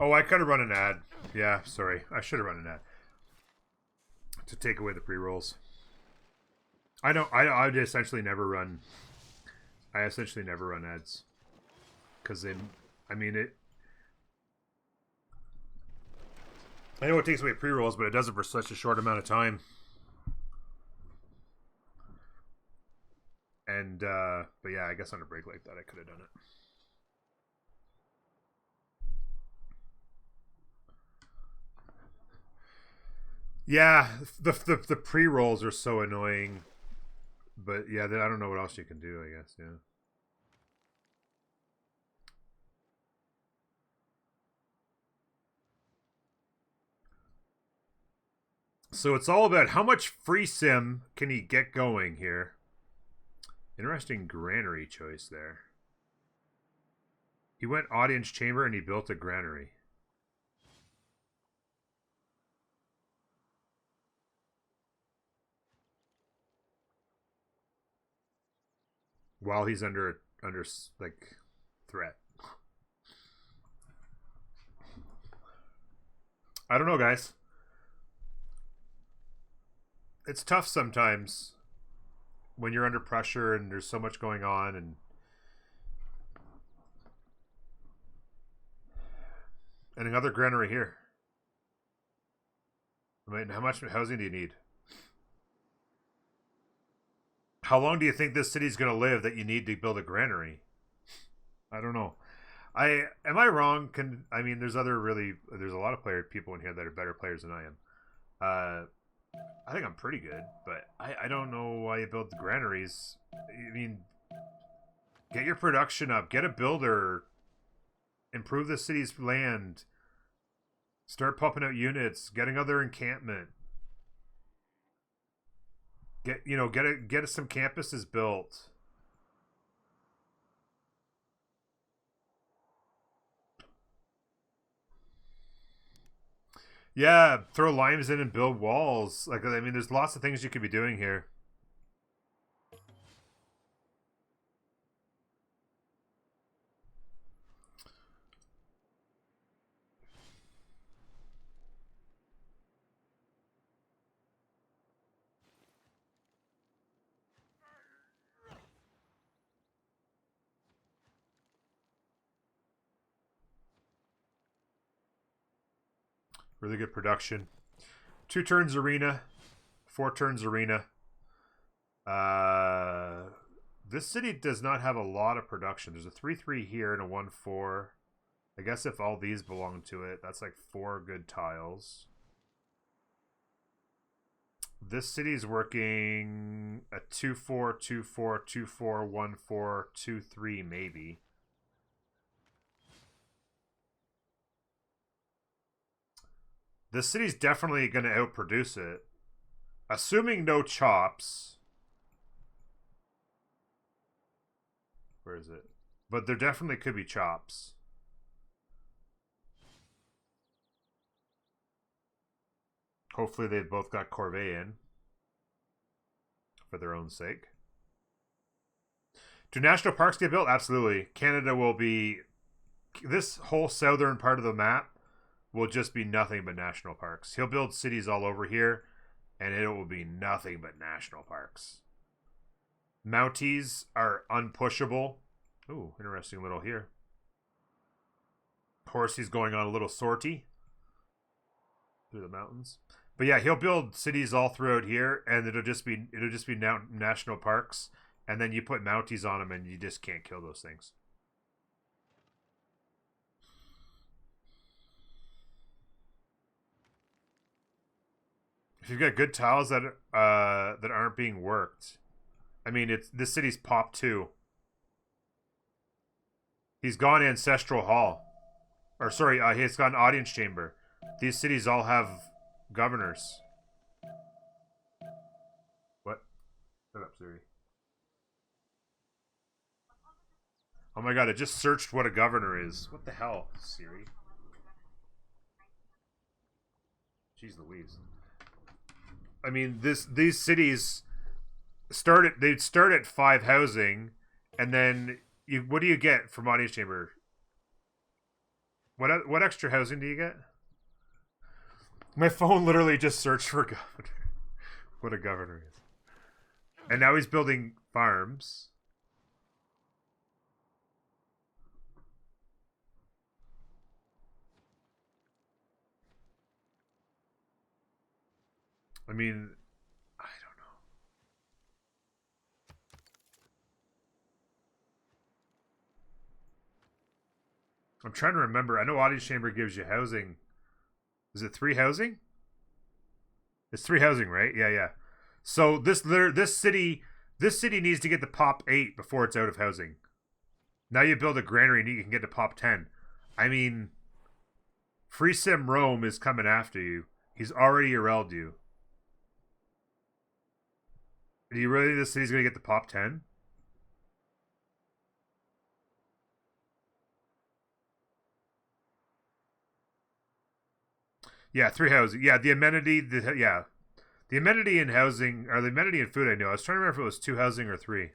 Oh, I could have run an ad. Yeah, sorry. I should have run an ad. To take away the pre-rolls. I don't. I essentially never run. I essentially never run ads. Because then, I mean it. I know it takes away pre-rolls, but it does it for such a short amount of time. And but yeah, I guess on a break like that, I could have done it. Yeah, the pre-rolls are so annoying. But yeah, I don't know what else you can do, I guess, yeah. So it's all about how much free sim can he get going here. Interesting granary choice there. He went audience chamber and he built a granary. While he's under like threat. I don't know, guys. It's tough sometimes when you're under pressure and there's so much going on and another granary here. I mean, how much housing do you need? How long do you think this city's going to live that you need to build a granary? I don't know. Am I wrong? I mean, there's a lot of people in here that are better players than I am. I think I'm pretty good, but I don't know why you build the granaries. I mean, get your production up, get a builder, improve the city's land, start pumping out units, get another encampment. Get some campuses built. Yeah, throw limes in and build walls. Like, I mean, there's lots of things you could be doing here. Really good production. 2 turns arena, 4 turns arena. This city does not have a lot of production. There's a 3-3 here and a 1-4. I guess if all these belong to it, that's like 4 good tiles. This city's working a 2-4, 2-4, 2-4, 1-4, 2-3 maybe. This city's definitely going to outproduce it. Assuming no chops. Where is it? But there definitely could be chops. Hopefully they've both got Corvée in. For their own sake. Do national parks get built? Absolutely. Canada will be... This whole southern part of the map will just be nothing but national parks. He'll build cities all over here, and it will be nothing but national parks. Mounties are unpushable. Ooh, interesting little here. Horsey's going on a little sortie through the mountains. But yeah, he'll build cities all throughout here, and it'll just be now national parks, and then you put Mounties on them, and you just can't kill those things. If you've got good tiles that aren't being worked, I mean, this city's pop 2. He's gone Ancestral Hall, or sorry, he's gone Audience Chamber. These cities all have governors. What? Shut up, Siri. Oh my god, it just searched what a governor is. What the hell, Siri? Jeez Louise. I mean, these cities they'd start at 5 housing, and then what do you get from Audience Chamber? What extra housing do you get? My phone literally just searched for governor. What a governor is. And now he's building farms. I mean, I don't know. I'm trying to remember. I know Audience Chamber gives you housing. Is it 3 housing? It's 3 housing, right? Yeah, yeah. So this city needs to get to pop 8 before it's out of housing. Now you build a granary and you can get to pop 10. I mean, Free Sim Rome is coming after you. He's already RL'd you. Do you really think this city's going to get to pop 10? Yeah, 3 housing. Yeah, the amenity, the amenity in housing, or the amenity in food, I know. I was trying to remember if it was 2 housing or 3.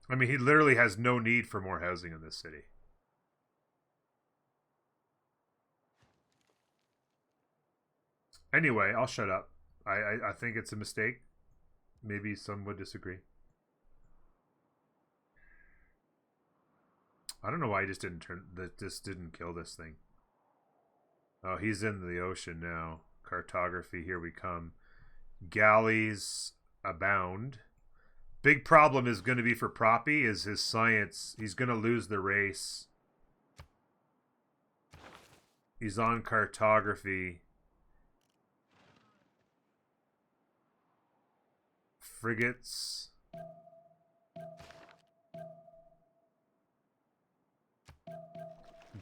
I mean, he literally has no need for more housing in this city. Anyway, I'll shut up. I think it's a mistake. Maybe some would disagree. I don't know why he just didn't kill this thing. Oh, he's in the ocean now. Cartography, here we come. Galleys abound. Big problem is going to be for Proppy is his science. He's going to lose the race. He's on cartography. Frigates.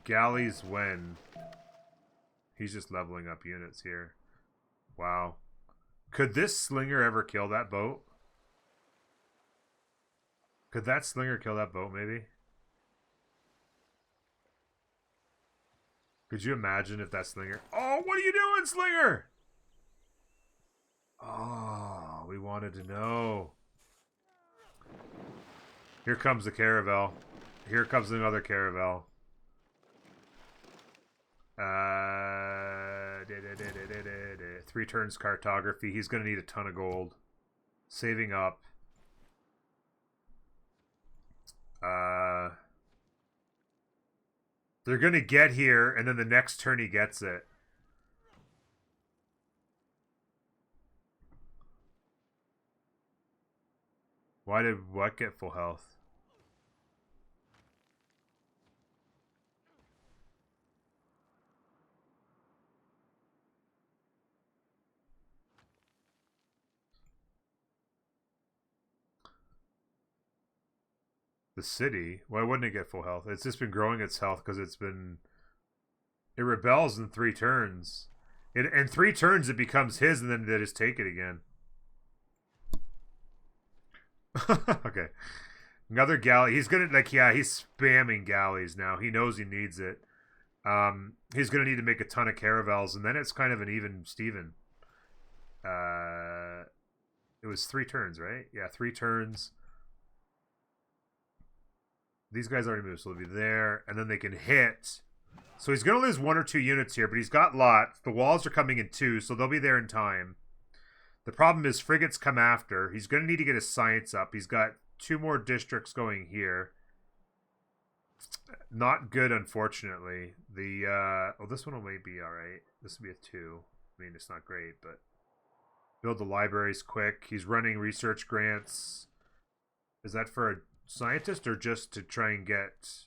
Galleys when? He's just leveling up units here. Wow. Could this slinger ever kill that boat? Could that slinger kill that boat, maybe? Could you imagine if that slinger... Oh, what are you doing, slinger? Oh, we wanted to know. Here comes the caravel. Here comes another caravel. 3 turns cartography. He's going to need a ton of gold. Saving up. They're going to get here, and then the next turn he gets it. Why did what get full health? The city? Why wouldn't it get full health? It's just been growing its health because it's been... It rebels in 3 turns. In 3 turns it becomes his and then they just take it again. Okay. Another galley. He's gonna, like, yeah, he's spamming galleys now. He knows he needs it. He's gonna need to make a ton of caravels, and then it's kind of an even Steven. It was 3 turns, right? Yeah, 3 turns. These guys already moved, so they'll be there, and then they can hit. So he's gonna lose 1 or 2 units here, but he's got lots. The walls are coming in 2, so they'll be there in time. The problem is frigates come after. He's going to need to get his science up. He's got 2 more districts going here. Not good, unfortunately. The this one will maybe be all right. This will be a 2. I mean, it's not great, but build the libraries quick. He's running research grants. Is that for a scientist or just to try and get...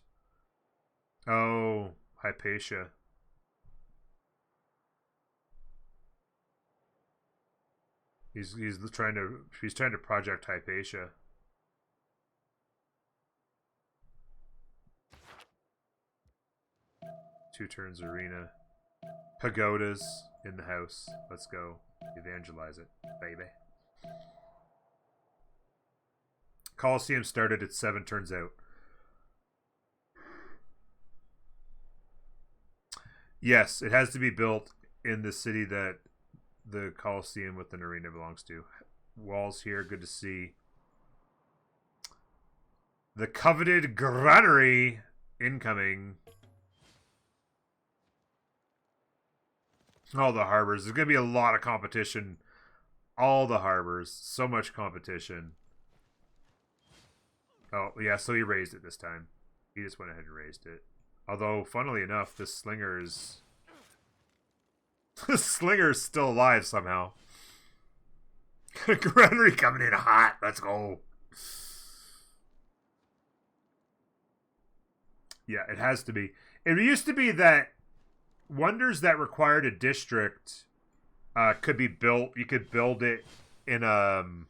Oh, Hypatia. He's trying to project Hypatia. Two turns arena. Pagodas in the house. Let's go. Evangelize it, baby. Colosseum started at 7 turns out. Yes, it has to be built in the city that the Colosseum with an arena belongs to. walls here. Good to see. The coveted granary incoming. All the harbors. There's going to be a lot of competition. All the harbors. So much competition. Oh, yeah, so he raised it this time. He just went ahead and raised it. Although, funnily enough, this slinger is... the slinger is still alive somehow. Granary coming in hot. Let's go. Yeah, it has to be. It used to be that wonders that required a district could be built. You could build it in an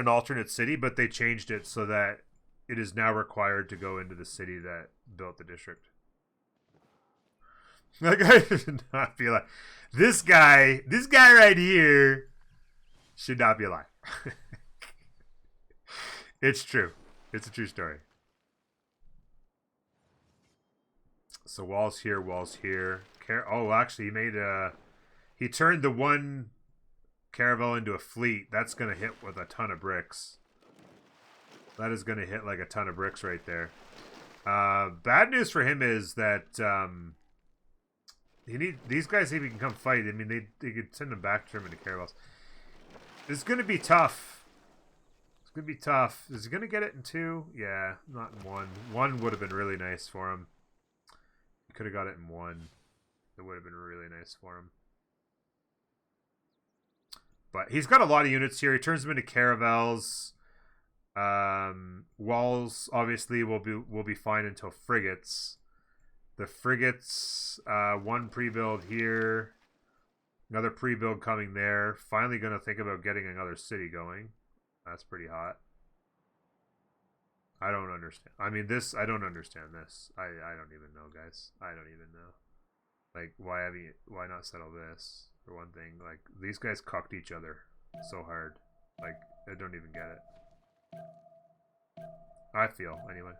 alternate city, but they changed it so that it is now required to go into the city that built the district. That guy should not be alive. This guy right here should not be alive. It's true. It's a true story. So walls here, walls here. Oh, actually, he turned the one caravel into a fleet. That's going to hit with a ton of bricks. That is going to hit like a ton of bricks right there. Bad news for him is that these guys, if he can come fight, I mean, they could send him back to turn him into caravels. It's going to be tough. It's going to be tough. Is he going to get it in 2? Yeah, not in 1. 1 would have been really nice for him. He could have got it in 1. It would have been really nice for him. But he's got a lot of units here. He turns them into caravels. Walls obviously will be fine until frigates. The frigates, one pre-build here, another pre-build coming there. Finally going to think about getting another city going. That's pretty hot. I don't understand. I mean, I don't understand this. I don't even know, guys. I don't even know. Like, why not settle this? For one thing, like, these guys cucked each other so hard. Like, I don't even get it. I feel, anyway.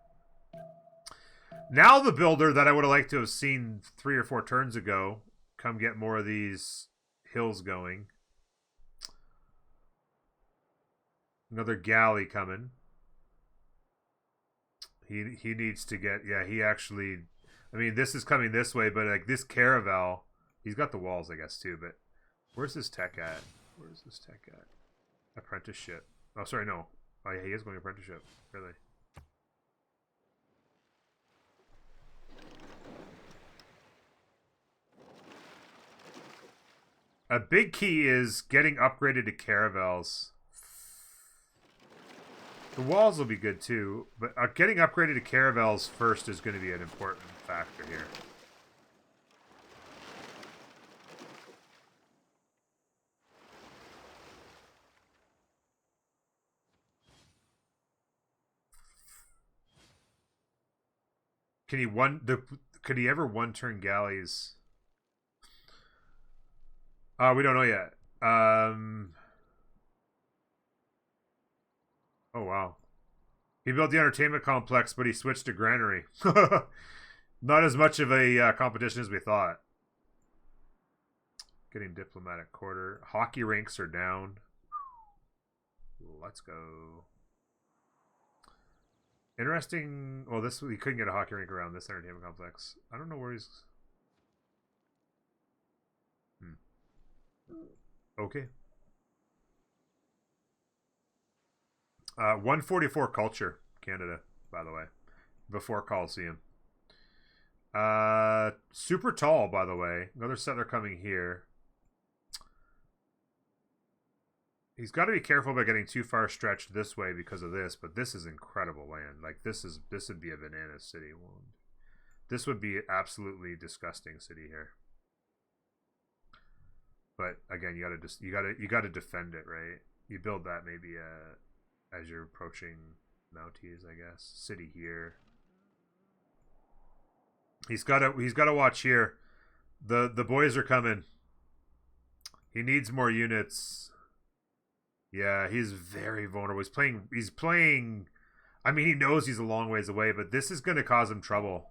Now the builder that I would have liked to have seen 3 or 4 turns ago come get more of these hills going. Another galley coming. He needs to get... Yeah, he actually... I mean, this is coming this way, but like this caravel... He's got the walls, I guess, too, but... Where's his tech at? Where's this tech at? Apprenticeship. Oh, sorry, no. Oh, yeah, he is going apprenticeship. Really. A big key is getting upgraded to caravels. The walls will be good too, but getting upgraded to caravels first is going to be an important factor here. Could he ever one-turn galleys? We don't know yet. Oh, wow. He built the entertainment complex, but he switched to granary. Not as much of a competition as we thought. Getting diplomatic quarter. Hockey rinks are down. Let's go. Interesting. Well, he couldn't get a hockey rink around this entertainment complex. I don't know where he's... Okay. 144 culture, Canada, by the way. Before Coliseum. Super tall, by the way. Another settler coming here. He's got to be careful about getting too far stretched this way because of this, but this is incredible land. Like, this would be a banana city. This would be absolutely disgusting city here. But again, you gotta defend it, right? You build that maybe as you're approaching Mounties, I guess. City here. He's gotta watch here. The boys are coming. He needs more units. Yeah, he's very vulnerable. He's playing. I mean, he knows he's a long ways away, but this is gonna cause him trouble.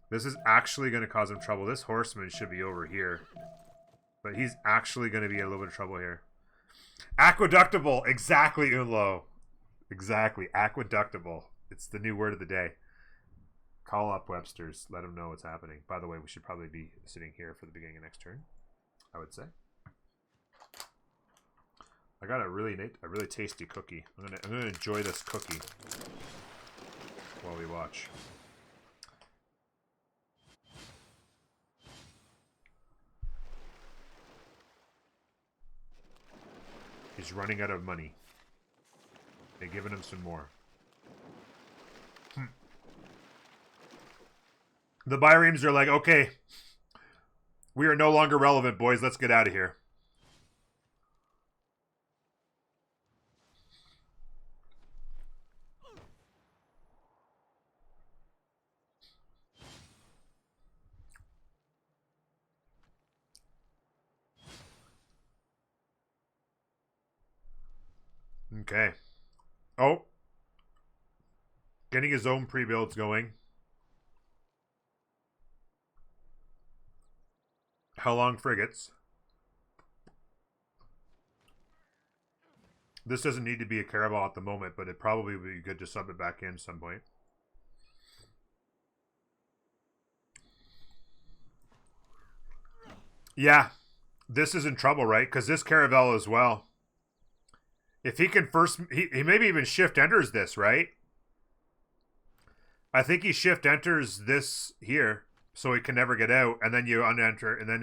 This is actually gonna cause him trouble. This horseman should be over here. But he's actually going to be in a little bit of trouble here. Aqueductable. Exactly, Unlo. Exactly. Aqueductable. It's the new word of the day. Call up Webster's. Let them know what's happening. By the way, we should probably be sitting here for the beginning of next turn, I would say. I got a really tasty cookie. I'm gonna enjoy this cookie while we watch. He's running out of money. They're giving him some more. The bireams are like, okay, we are no longer relevant, boys. Let's get out of here. Okay. Oh. Getting his own pre-builds going. How long frigates? This doesn't need to be a Caravel at the moment, but it probably would be good to sub it back in some point. Yeah. This is in trouble, right? Because this Caravel as well. If he can first... He maybe even shift enters this, right? I think he shift enters this here, so he can never get out, and then you unenter, and then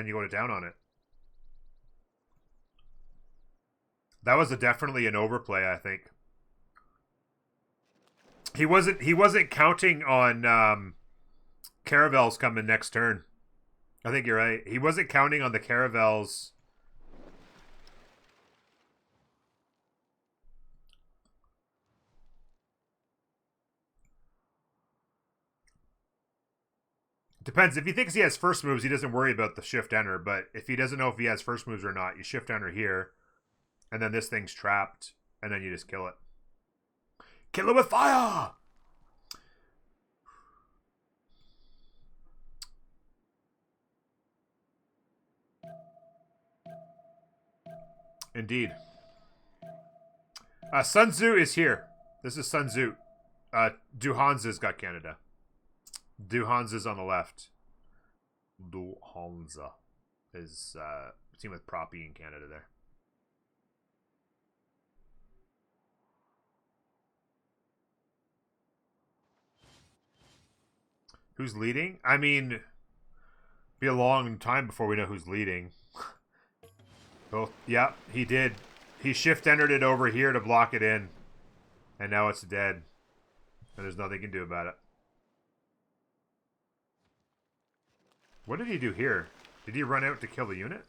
you go to down on it. That was definitely an overplay, I think. He wasn't counting on Caravels coming next turn. I think you're right. He wasn't counting on the Caravels. Depends. If he thinks he has first moves, he doesn't worry about the shift enter. But if he doesn't know if he has first moves or not, you shift enter here, and then this thing's trapped, and then you just kill it. Kill it with fire! Indeed. SunTzu is here. This is SunTzu. DuHansa's got Canada. DuHansa's on the left. DuHansa is team with Proppy in Canada there. Who's leading? I mean, be a long time before we know who's leading. Both. Yeah, he did. He shift entered it over here to block it in. And now it's dead. And there's nothing he can do about it. What did he do here? Did he run out to kill the unit?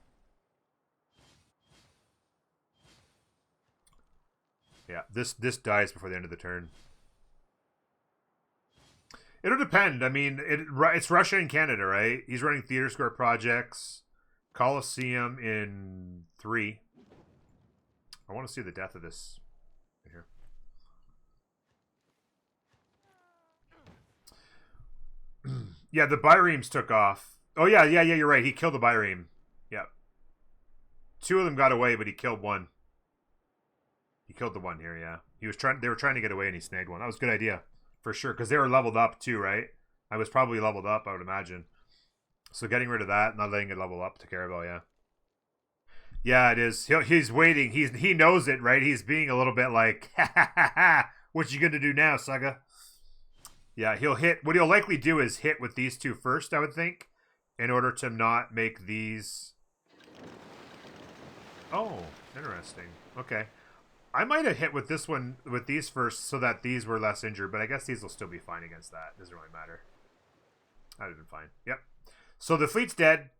Yeah, this dies before the end of the turn. It'll depend. I mean, it's Russia and Canada, right? He's running Theater Square projects. Coliseum in 3. I want to see the death of this right here. Yeah, the bireams took off. Oh, yeah, you're right. He killed the bireme. Yeah. 2 of them got away, but he killed one. He killed the one here, yeah. They were trying to get away, and he snagged one. That was a good idea, for sure, because they were leveled up, too, right? I was probably leveled up, I would imagine. So getting rid of that, not letting it level up to Caravel, yeah. Yeah, it is. He's waiting. He knows it, right? He's being a little bit like, ha ha ha ha. What you gonna do now, Saga? Yeah, he'll hit. What he'll likely do is hit with these 2 first, I would think, in order to not make these. Oh, interesting. Okay, I might have hit with this one with these first, so that these were less injured. But I guess these will still be fine against that. Doesn't really matter. That would have been fine. Yep. So the fleet's dead.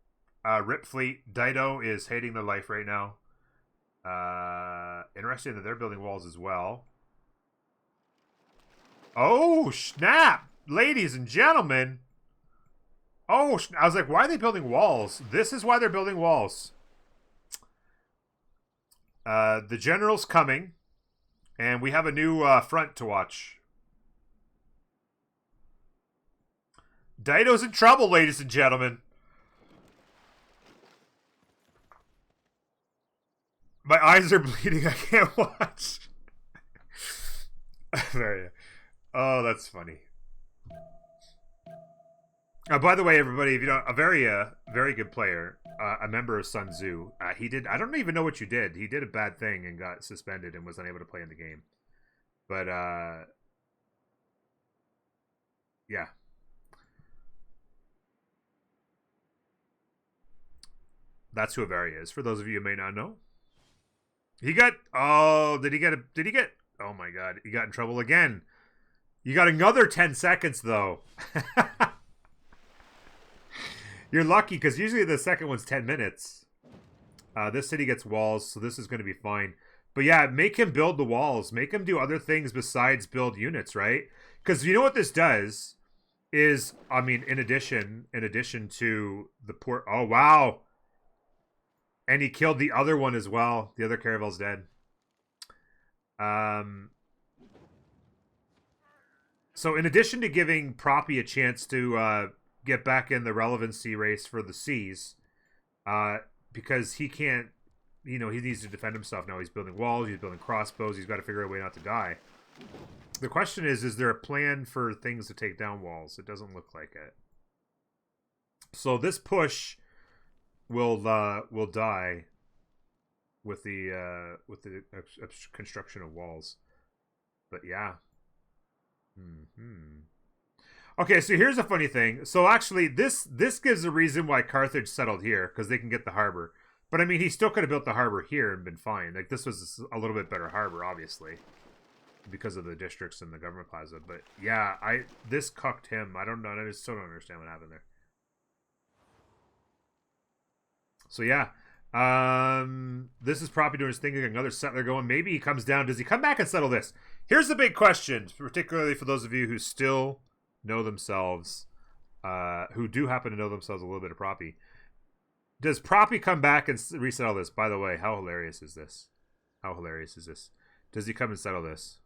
Rip fleet. Dido is hating their life right now. Interesting that they're building walls as well. Oh, snap! Ladies and gentlemen. Oh, I was like, why are they building walls? This is why they're building walls. The general's coming. And we have a new front to watch. Dido's in trouble, ladies and gentlemen. My eyes are bleeding. I can't watch. Very. Oh, that's funny. By the way, everybody, if you know, a very good player, a member of SunTzu, he did. I don't even know what you did. He did a bad thing and got suspended and was unable to play in the game. But yeah. That's who Averia is. For those of you who may not know, he got. Oh, did he get? Did he get? Oh my God, he got in trouble again. You got another 10 seconds though. You're lucky because usually the second one's 10 minutes. This city gets walls, so this is going to be fine. But yeah, make him build the walls. Make him do other things besides build units, right? Because you know what this does is, I mean, in addition to the port. Oh wow, and he killed the other one as well. The other caravel's dead. So in addition to giving Proppy a chance to get back in the relevancy race for the seas, because he can't, you know, he needs to defend himself now. He's building walls, he's building crossbows, he's got to figure out a way not to die. The question is there a plan for things to take down walls? It doesn't look like it. So this push will die with the construction of walls. But yeah. Okay, so here's a funny thing. So actually, this gives a reason why Carthage settled here, because they can get the harbor. But I mean, he still could have built the harbor here and been fine. Like, this was a little bit better harbor, obviously, because of the districts and the government plaza. But yeah, this cucked him. I don't know. I still don't understand what happened there. So yeah, this is probably doing his thing. Another settler going. Maybe he comes down. Does he come back and settle this? Here's the big question, particularly for those of you who still know themselves, who do happen to know themselves a little bit of Proppy. Does Proppy come back and resettle this? By the way, how hilarious is this? How hilarious is this? Does he come and settle this?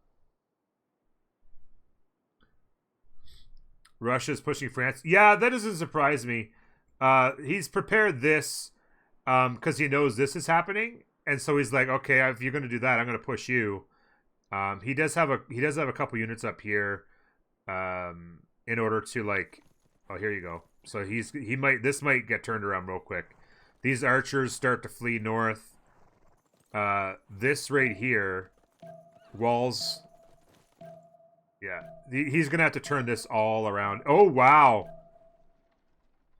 Russia's pushing France. Yeah, that doesn't surprise me. He's prepared this because he knows this is happening, and so he's like, okay, if you're going to do that, I'm going to push you. He does have a couple units up here, in order to, like, oh, here you go. So this might get turned around real quick. These archers start to flee north. This right here, walls. Yeah, he's gonna have to turn this all around. Oh wow,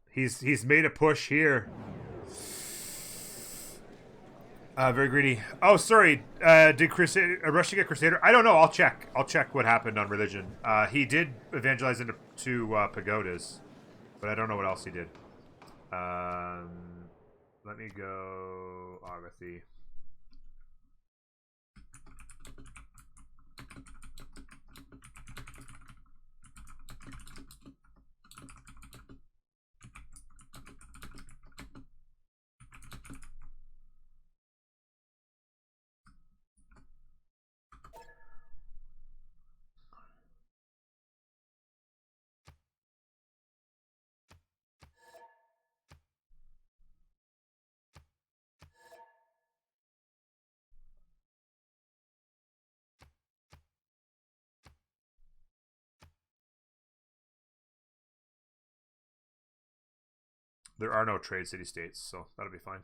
he's made a push here. Very greedy. Oh, sorry. Did Russia get Crusader? I don't know. I'll check. I'll check what happened on religion. He did evangelize into pagodas, but I don't know what else he did. Let me go Agathy. There are no trade city-states, so that'll be fine.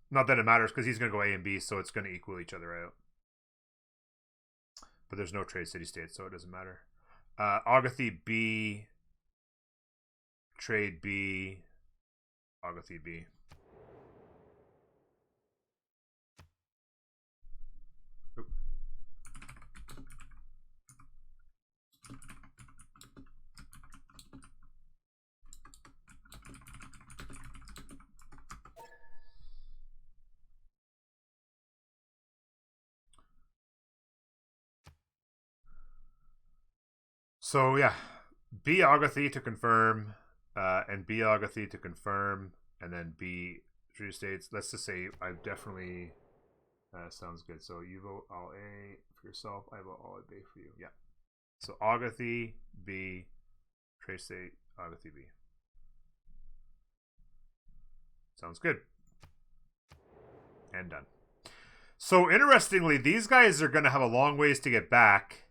Not that it matters, because he's going to go A and B, so it's going to equal each other out. But there's no trade city-states, so it doesn't matter. Agathy B. Trade B. Agathy B. Oop. So yeah, B Agathy to confirm, and B Agathy to confirm, and then B true states. Let's just say I definitely sounds good. So you vote all A for yourself. I vote all A for you. Yeah. So Agathy B, trade state Agathy B. Sounds good. And done. So interestingly, these guys are going to have a long ways to get back.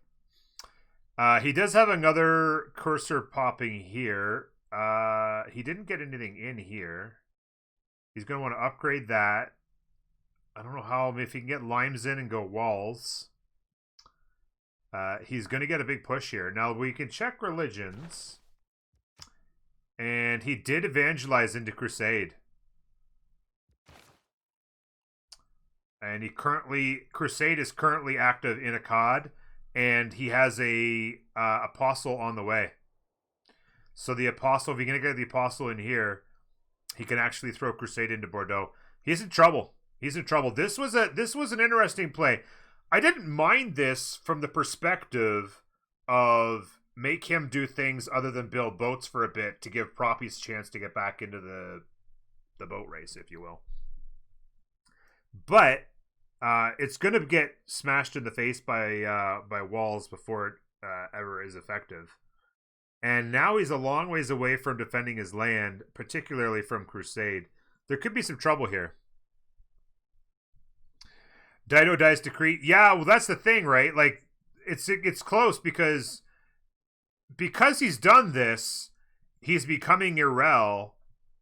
He does have another cursor popping here. He didn't get anything in here. He's going to want to upgrade that. I don't know how, if he can get limes in and go walls. He's going to get a big push here. Now, we can check religions. And he did evangelize into Crusade. And Crusade is currently active in Akkad. And he has a apostle on the way. So the apostle, if you're going to get the apostle in here, he can actually throw Crusade into Bordeaux. He's in trouble. He's in trouble. This was an interesting play. I didn't mind this from the perspective of make him do things other than build boats for a bit to give Proppies a chance to get back into the boat race, if you will. But it's going to get smashed in the face by walls before it ever is effective. And now he's a long ways away from defending his land, particularly from Crusade. There could be some trouble here. Dido dies to Crete. Yeah, well, that's the thing, right? Like, it's close because he's done this, he's becoming Irel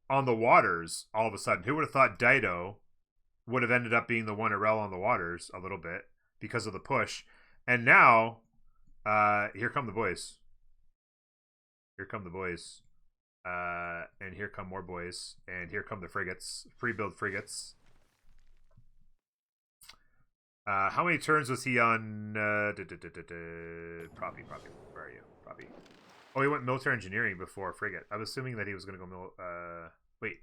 on the waters all of a sudden. Who would have thought Dido would have ended up being the one Irel on the waters a little bit because of the push? And now, here come the boys. Here come the boys. And here come more boys. And here come the frigates. Free build frigates. How many turns was he on? Proppy. Where are you? Proppy. Oh, he went military engineering before frigate. I was assuming that he was going to go wait.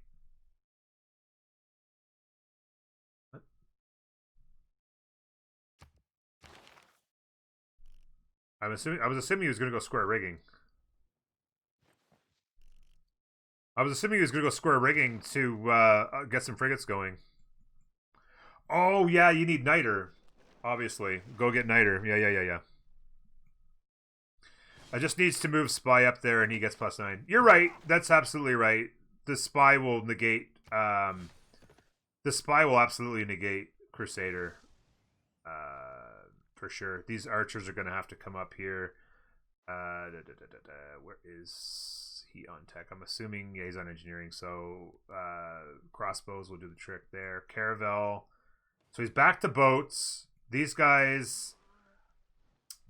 What? I was assuming he was going to go square rigging. I was assuming he was going to go square rigging to get some frigates going. Oh, yeah, you need Niter, obviously. Go get Niter. Yeah. I just needs to move Spy up there, and he gets +9. You're right. That's absolutely right. The Spy will negate... the Spy will absolutely negate Crusader. For sure. These archers are going to have to come up here. Where is he on tech? I'm assuming he's on engineering, so crossbows will do the trick there. Caravel... So he's back to boats. These guys,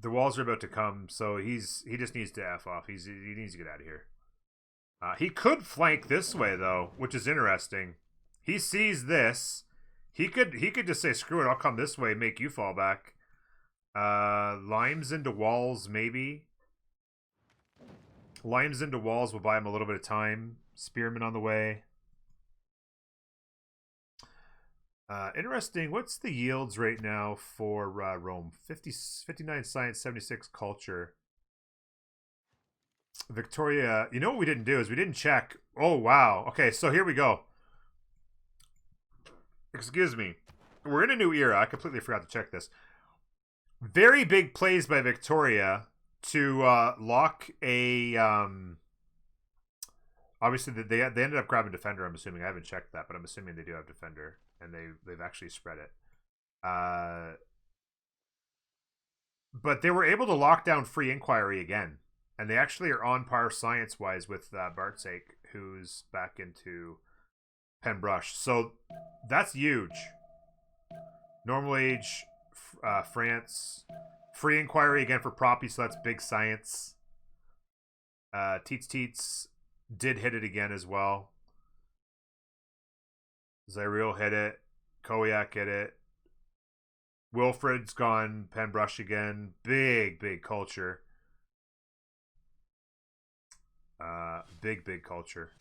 the walls are about to come, so he just needs to F off. He needs to get out of here. He could flank this way though, which is interesting. He sees this. He could just say, screw it, I'll come this way, make you fall back. Limes into walls, maybe. Limes into walls will buy him a little bit of time. Spearmen on the way. Interesting. What's the yields right now for Rome? 59 science, 76 culture. Victoria, you know what we didn't do is we didn't check. Oh, wow. Okay, so here we go. Excuse me. We're in a new era. I completely forgot to check this. Very big plays by Victoria to lock a... obviously, they ended up grabbing Defender, I'm assuming. I haven't checked that, but I'm assuming they do have Defender. And they've actually spread it. But they were able to lock down Free Inquiry again. And they actually are on par science-wise with Bartsake, who's back into Penbrush. So that's huge. Normal Age, France. Free Inquiry again for Proppy, so that's big science. Teets did hit it again as well. Zyriel hit it. Koyak hit it. Wilfred's gone Penbrush again. Big culture. Big culture.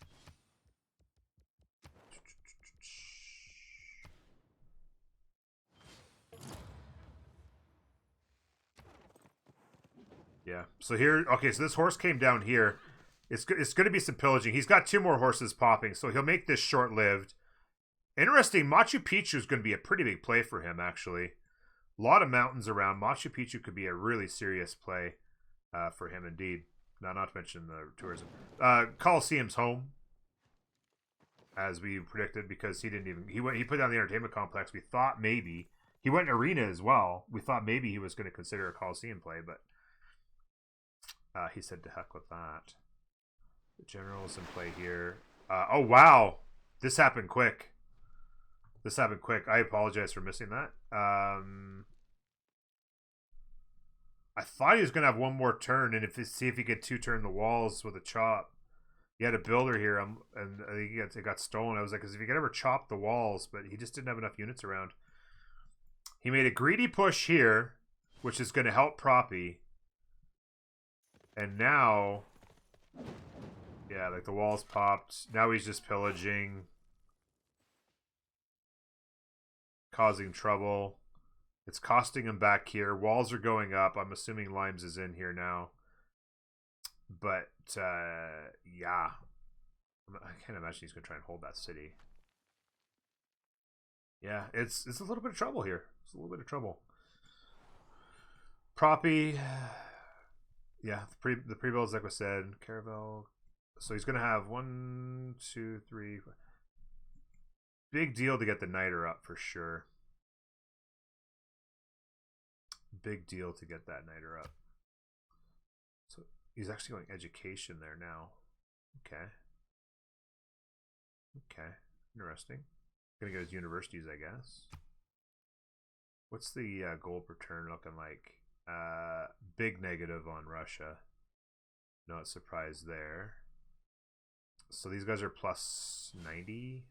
Yeah. So here, okay, so this horse came down here. It's going to be some pillaging. He's got 2 more horses popping, so he'll make this short-lived. Interesting, Machu Picchu is going to be a pretty big play for him, actually. A lot of mountains around. Machu Picchu could be a really serious play for him, indeed. Not to mention the tourism. Colosseum's home, as we predicted, because he didn't even... He put down the entertainment complex. We thought maybe He went arena as well. We thought maybe he was going to consider a Coliseum play, but he said to heck with that. The general's in play here. Oh, wow. This happened quick. This happened quick. I apologize for missing that. I thought he was going to have one more turn and see if he could two-turn the walls with a chop. He had a builder here, and I think it got stolen. I was like, because if he could ever chop the walls, but he just didn't have enough units around. He made a greedy push here, which is going to help Proppy. And now, yeah, like the walls popped. Now he's just pillaging, causing trouble. It's costing him back here. Walls are going up. I'm assuming Limes is in here now. But, yeah. I can't imagine he's going to try and hold that city. Yeah, it's a little bit of trouble here. It's a little bit of trouble. Proppy. Yeah, the pre-builds, like I said. Caravel. So he's going to have 1, 2, 3. Big deal to get the Niter up for sure. Big deal to get that Niter up. So he's actually going education there now. Okay. Okay. Interesting. Gonna get his universities, I guess. What's the gold per turn looking like? Big negative on Russia. Not surprised there. So these guys are plus 90.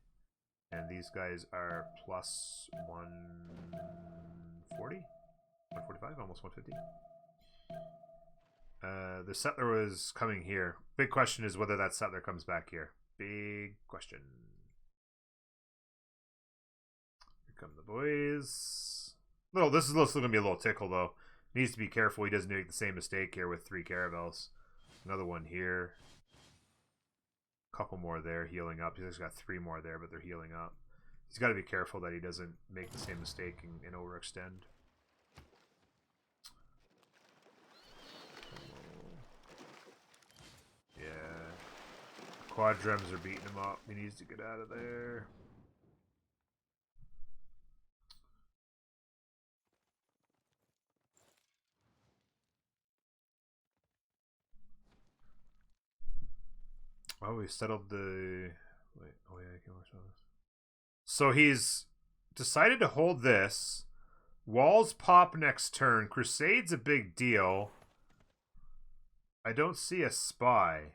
And these guys are plus 140? 145? Almost 150. The settler was coming here. Big question is whether that settler comes back here. Big question. Here come the boys. This is still going to be a little tickle, though. Needs to be careful he doesn't make the same mistake here with 3 caravels. Another one here. Couple more there, healing up. He's got 3 more there, but they're healing up. He's got to be careful that he doesn't make the same mistake and overextend. Yeah. Quadrems are beating him up. He needs to get out of there. Oh, we settled the... Wait, oh yeah, I can watch all this. So he's decided to hold this. Walls pop next turn. Crusade's a big deal. I don't see a spy.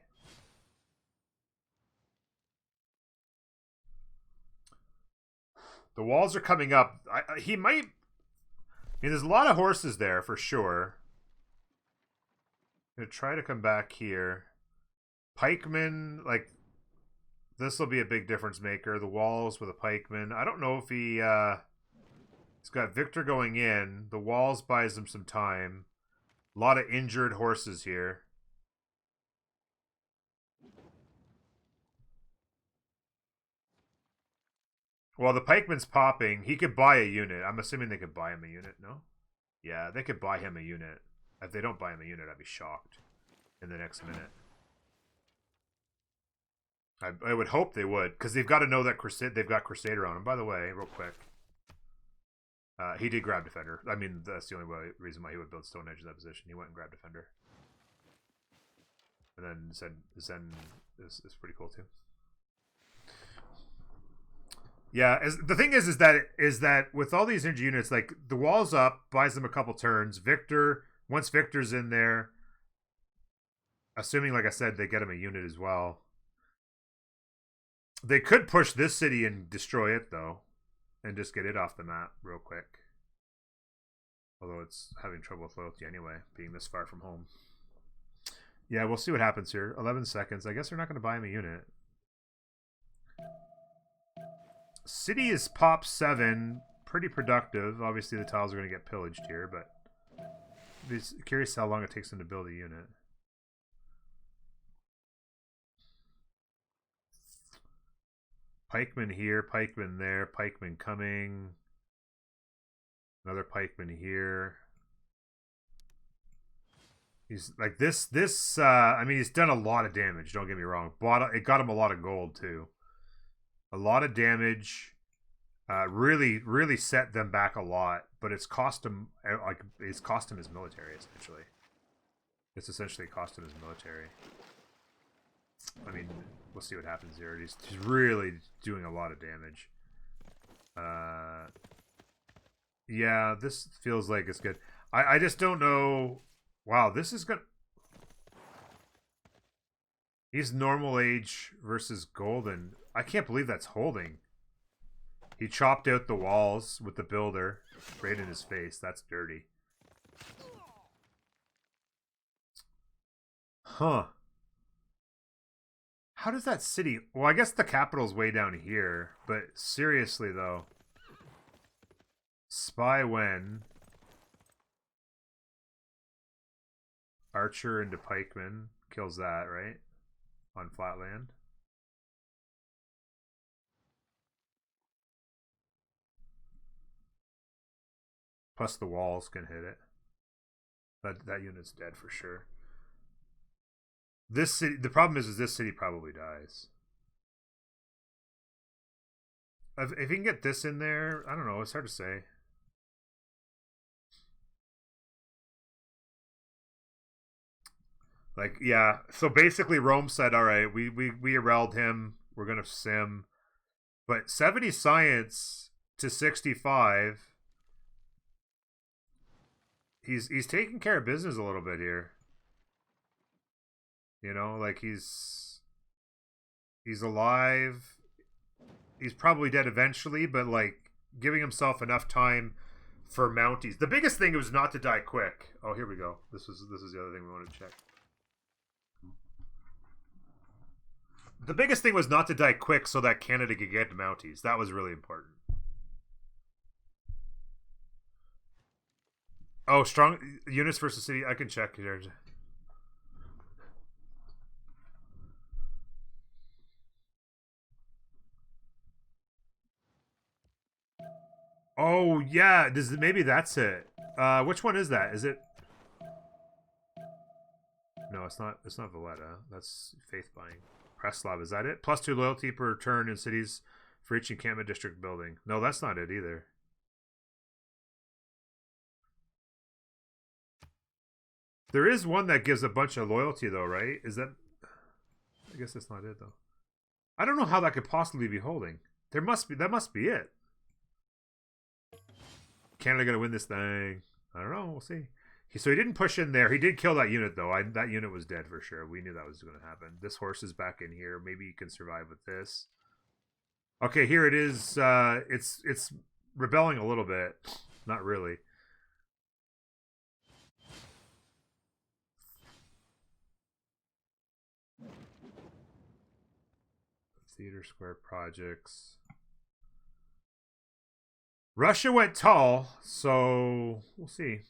The walls are coming up. He might... I mean, there's a lot of horses there for sure. I'm going to try to come back here. Pikeman, like, this will be a big difference maker. The walls with a pikeman. I don't know if he's got Victor going in. The walls buys him some time. A lot of injured horses here. Well, the pikeman's popping. He could buy a unit. I'm assuming they could buy him a unit, no? Yeah, they could buy him a unit. If they don't buy him a unit, I'd be shocked in the next minute. I would hope they would, because they've got to know that they've got Crusader on him. By the way, real quick, he did grab Defender. I mean, that's the only reason why he would build Stone Edge in that position. He went and grabbed Defender. And then Zen is pretty cool too. Yeah, the thing is that with all these energy units, like the wall's up, buys them a couple turns. Once Victor's in there, assuming, like I said, they get him a unit as well. They could push this city and destroy it, though, and just get it off the map real quick. Although it's having trouble with loyalty anyway, being this far from home. Yeah, we'll see what happens here. 11 seconds. I guess they're not going to buy him a unit. City is pop 7. Pretty productive. Obviously, the tiles are going to get pillaged here, but I'm curious how long it takes them to build a unit. Pikeman here, pikeman there, pikeman coming. Another pikeman here. He's like this. I mean, he's done a lot of damage. Don't get me wrong. It got him a lot of gold too. A lot of damage. really set them back a lot, but it's cost him his military essentially. It's essentially cost him his military. I mean, we'll see what happens here. He's really doing a lot of damage. Yeah, this feels like it's good. I just don't know. Wow, this is good. He's normal age versus golden. I can't believe that's holding. He chopped out the walls with the builder right in his face. That's dirty. Huh. How does that city... Well, I guess the capital's way down here. But seriously, though. Spy when... Archer into pikeman. Kills that, right? On flatland. Plus the walls can hit it. That unit's dead for sure. This city, the problem is this city probably dies. If you can get this in there, I don't know, it's hard to say. Like, yeah, so basically Rome said, all right, we erelled him, we're going to sim. But 70 science to 65, he's taking care of business a little bit here. You know, like he's alive. He's probably dead eventually, but like giving himself enough time for Mounties. The biggest thing was not to die quick. Oh, here we go. This is the other thing we wanted to check. The biggest thing was not to die quick so that Canada could get Mounties. That was really important. Oh, strong units versus city. I can check here. Oh yeah, maybe that's it. Which one is that? Is it? No, it's not. It's not Valletta. That's faith buying. Preslav, is that it? +2 loyalty per turn in cities for each encampment district building. No, that's not it either. There is one that gives a bunch of loyalty though, right? Is that? I guess that's not it though. I don't know how that could possibly be holding. There must be. That must be it. Canada gonna win this thing? I don't know. We'll see. So he didn't push in there. He did kill that unit though. That unit was dead for sure. We knew that was going to happen. This horse is back in here. Maybe you can survive with this. Okay, here it is. It's rebelling a little bit. Not really. Theater Square projects. Russia went tall, so we'll see.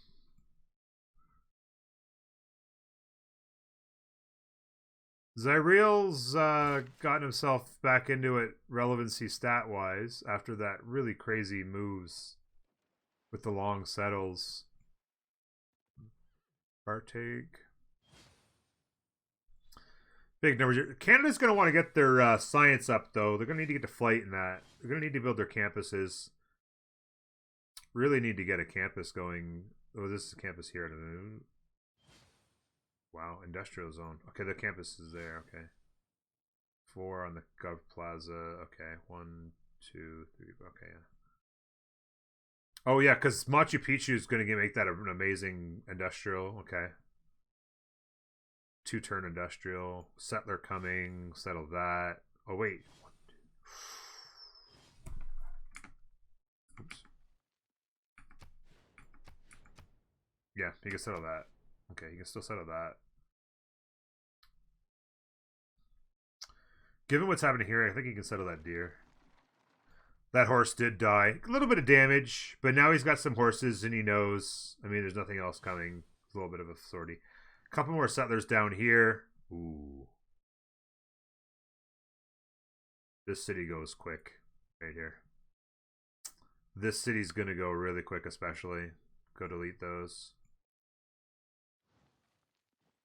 Zyriel's gotten himself back into it relevancy stat-wise after that really crazy moves with the long settles. Partake. Big numbers. Canada's going to want to get their science up, though. They're going to need to get to flight in that. They're going to need to build their campuses. Really need to get a campus going. Oh, this is a campus here. Wow, industrial zone. Okay, the campus is there. Okay. 4 on the Gov Plaza. Okay, 1, 2, 3. Okay, yeah. Oh, yeah, because Machu Picchu is going to make that an amazing industrial. Okay. 2-turn industrial. Settler coming. Settle that. Oh, wait. 1, 2. Oops. Yeah, you can settle that. Okay, you can still settle that. Given what's happening here, I think he can settle that deer. That horse did die. A little bit of damage, but now he's got some horses and he knows. I mean, there's nothing else coming. A little bit of a sortie. A couple more settlers down here. Ooh. This city goes quick right here. This city's going to go really quick, especially. Go delete those.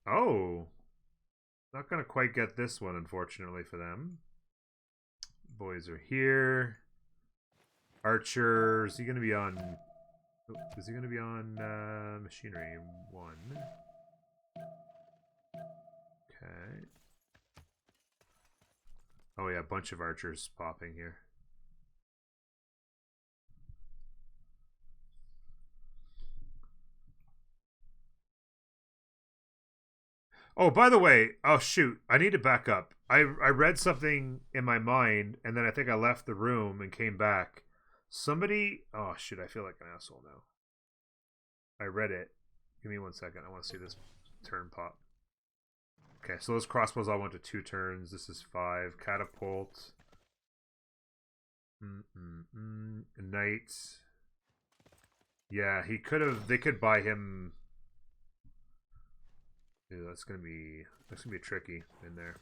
Oh. Not going to quite get this one, unfortunately, for them. Boys are here. Archer, is he going to be on... Is he going to be on machinery 1? Okay. Oh yeah, a bunch of archers popping here. Oh, by the way, oh shoot, I need to back up. I read something in my mind, and then I think I left the room and came back. Somebody, oh shoot, I feel like an asshole now. I read it. Give me 1 second. I want to see this turn pop. Okay, so those crossbows all went to 2 turns. This is 5. Catapult. Knight. Yeah, he could have. They could buy him. Ew, that's gonna be tricky in there.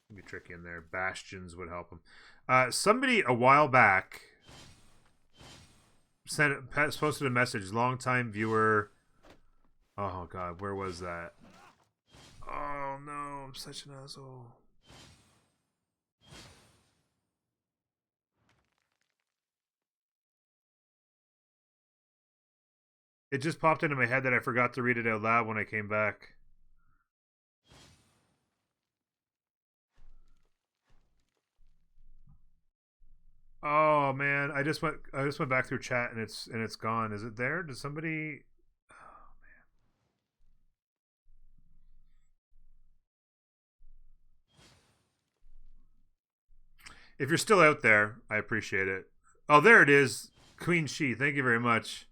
Gonna be tricky in there. Bastions would help him. Somebody a while back posted a message. Longtime viewer. Oh god, where was that? Oh no, I'm such an asshole. It just popped into my head that I forgot to read it out loud when I came back. Oh man, I just went back through chat and it's gone. Is it there? Does somebody? Oh man. If you're still out there, I appreciate it. Oh, there it is. Queen She, thank you very much.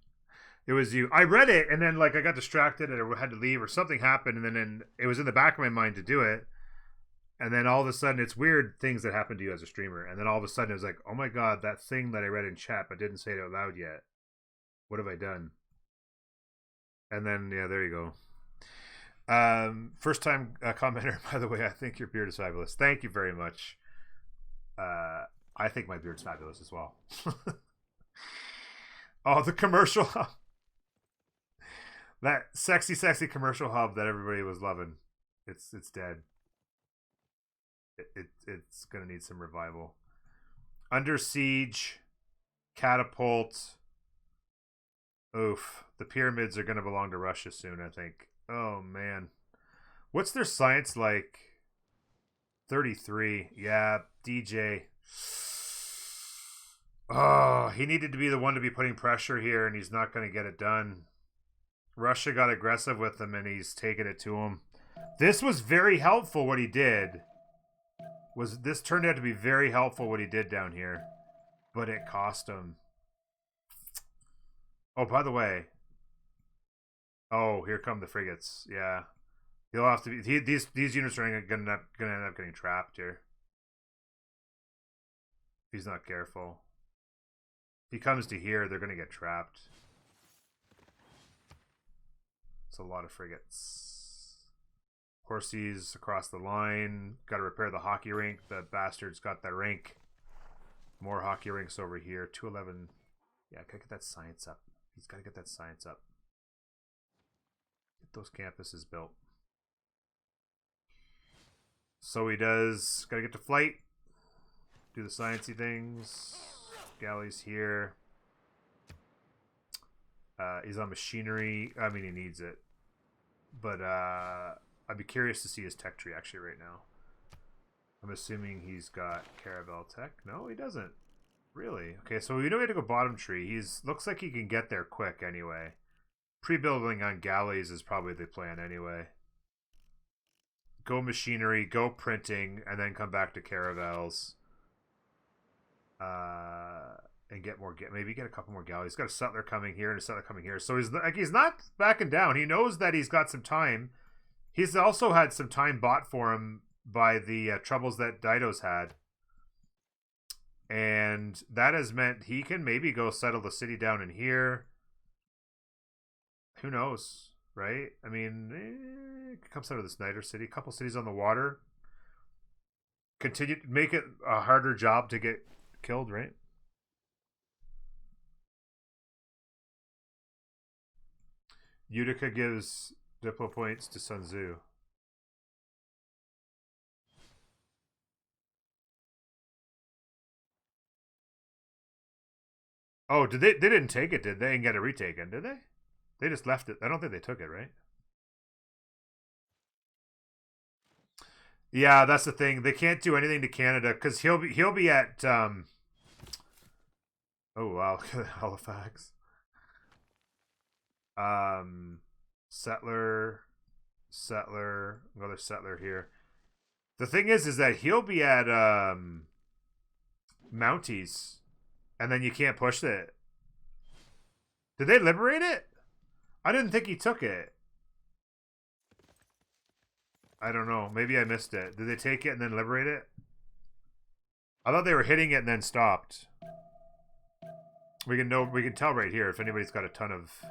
It was you. I read it and then like I got distracted and I had to leave or something happened and then it was in the back of my mind to do it. And then all of a sudden, it's weird things that happen to you as a streamer. And then all of a sudden, it was like, oh my god, that thing that I read in chat but didn't say it out loud yet. What have I done? And then, yeah, there you go. First time commenter, by the way, I think your beard is fabulous. Thank you very much. I think my beard's fabulous as well. Oh, the commercial hub. That sexy, sexy commercial hub that everybody was loving. It's dead. It's gonna need some revival. Under Siege, Catapult. Oof. The pyramids are gonna belong to Russia soon, I think. Oh man. What's their science like? 33. Yeah, DJ. Oh, he needed to be the one to be putting pressure here, and he's not gonna get it done. Russia got aggressive with him, and he's taking it to him. This was very helpful what he did. This turned out to be very helpful what he did down here, but it cost him. Oh, by the way. Oh, here come the frigates. Yeah, he'll have to be. These units are gonna end up getting trapped here. If he's not careful. If he comes to here, they're gonna get trapped. It's a lot of frigates. Horses across the line. Got to repair the hockey rink. The bastards got that rink. More hockey rinks over here. 211. Yeah, gotta get that science up. He's got to get that science up. Get those campuses built. So he does. Got to get to flight. Do the sciencey things. Galleys here. He's on machinery. I mean, he needs it. But I'd be curious to see his tech tree actually right now. I'm assuming he's got Caravel tech. No, he doesn't. Really? Okay, so we know we have to go bottom tree. Looks like he can get there quick anyway. Pre-building on galleys is probably the plan anyway. Go machinery, go printing, and then come back to caravels. And get more. Maybe get a couple more galleys. He's got a settler coming here and a settler coming here. So he's not backing down. He knows that he's got some time. He's also had some time bought for him by the troubles that Dido's had. And that has meant he can maybe go settle the city down in here. Who knows, right? I mean, it comes out of the Snyder City. A couple cities on the water. Continue to make it a harder job to get killed, right? Utica gives Diplo points to SunTzu. Oh, did they? They didn't take it, did they? And get it retaken, did they? They just left it. I don't think they took it, right? Yeah, that's the thing. They can't do anything to Canada because he'll be at. Oh wow, Halifax. Um, settler, another settler here. The thing is that he'll be at Mounties, and then you can't push it. Did they liberate it? I didn't think he took it. I don't know. Maybe I missed it. Did they take it and then liberate it? I thought they were hitting it and then stopped. We can tell right here if anybody's got a ton of.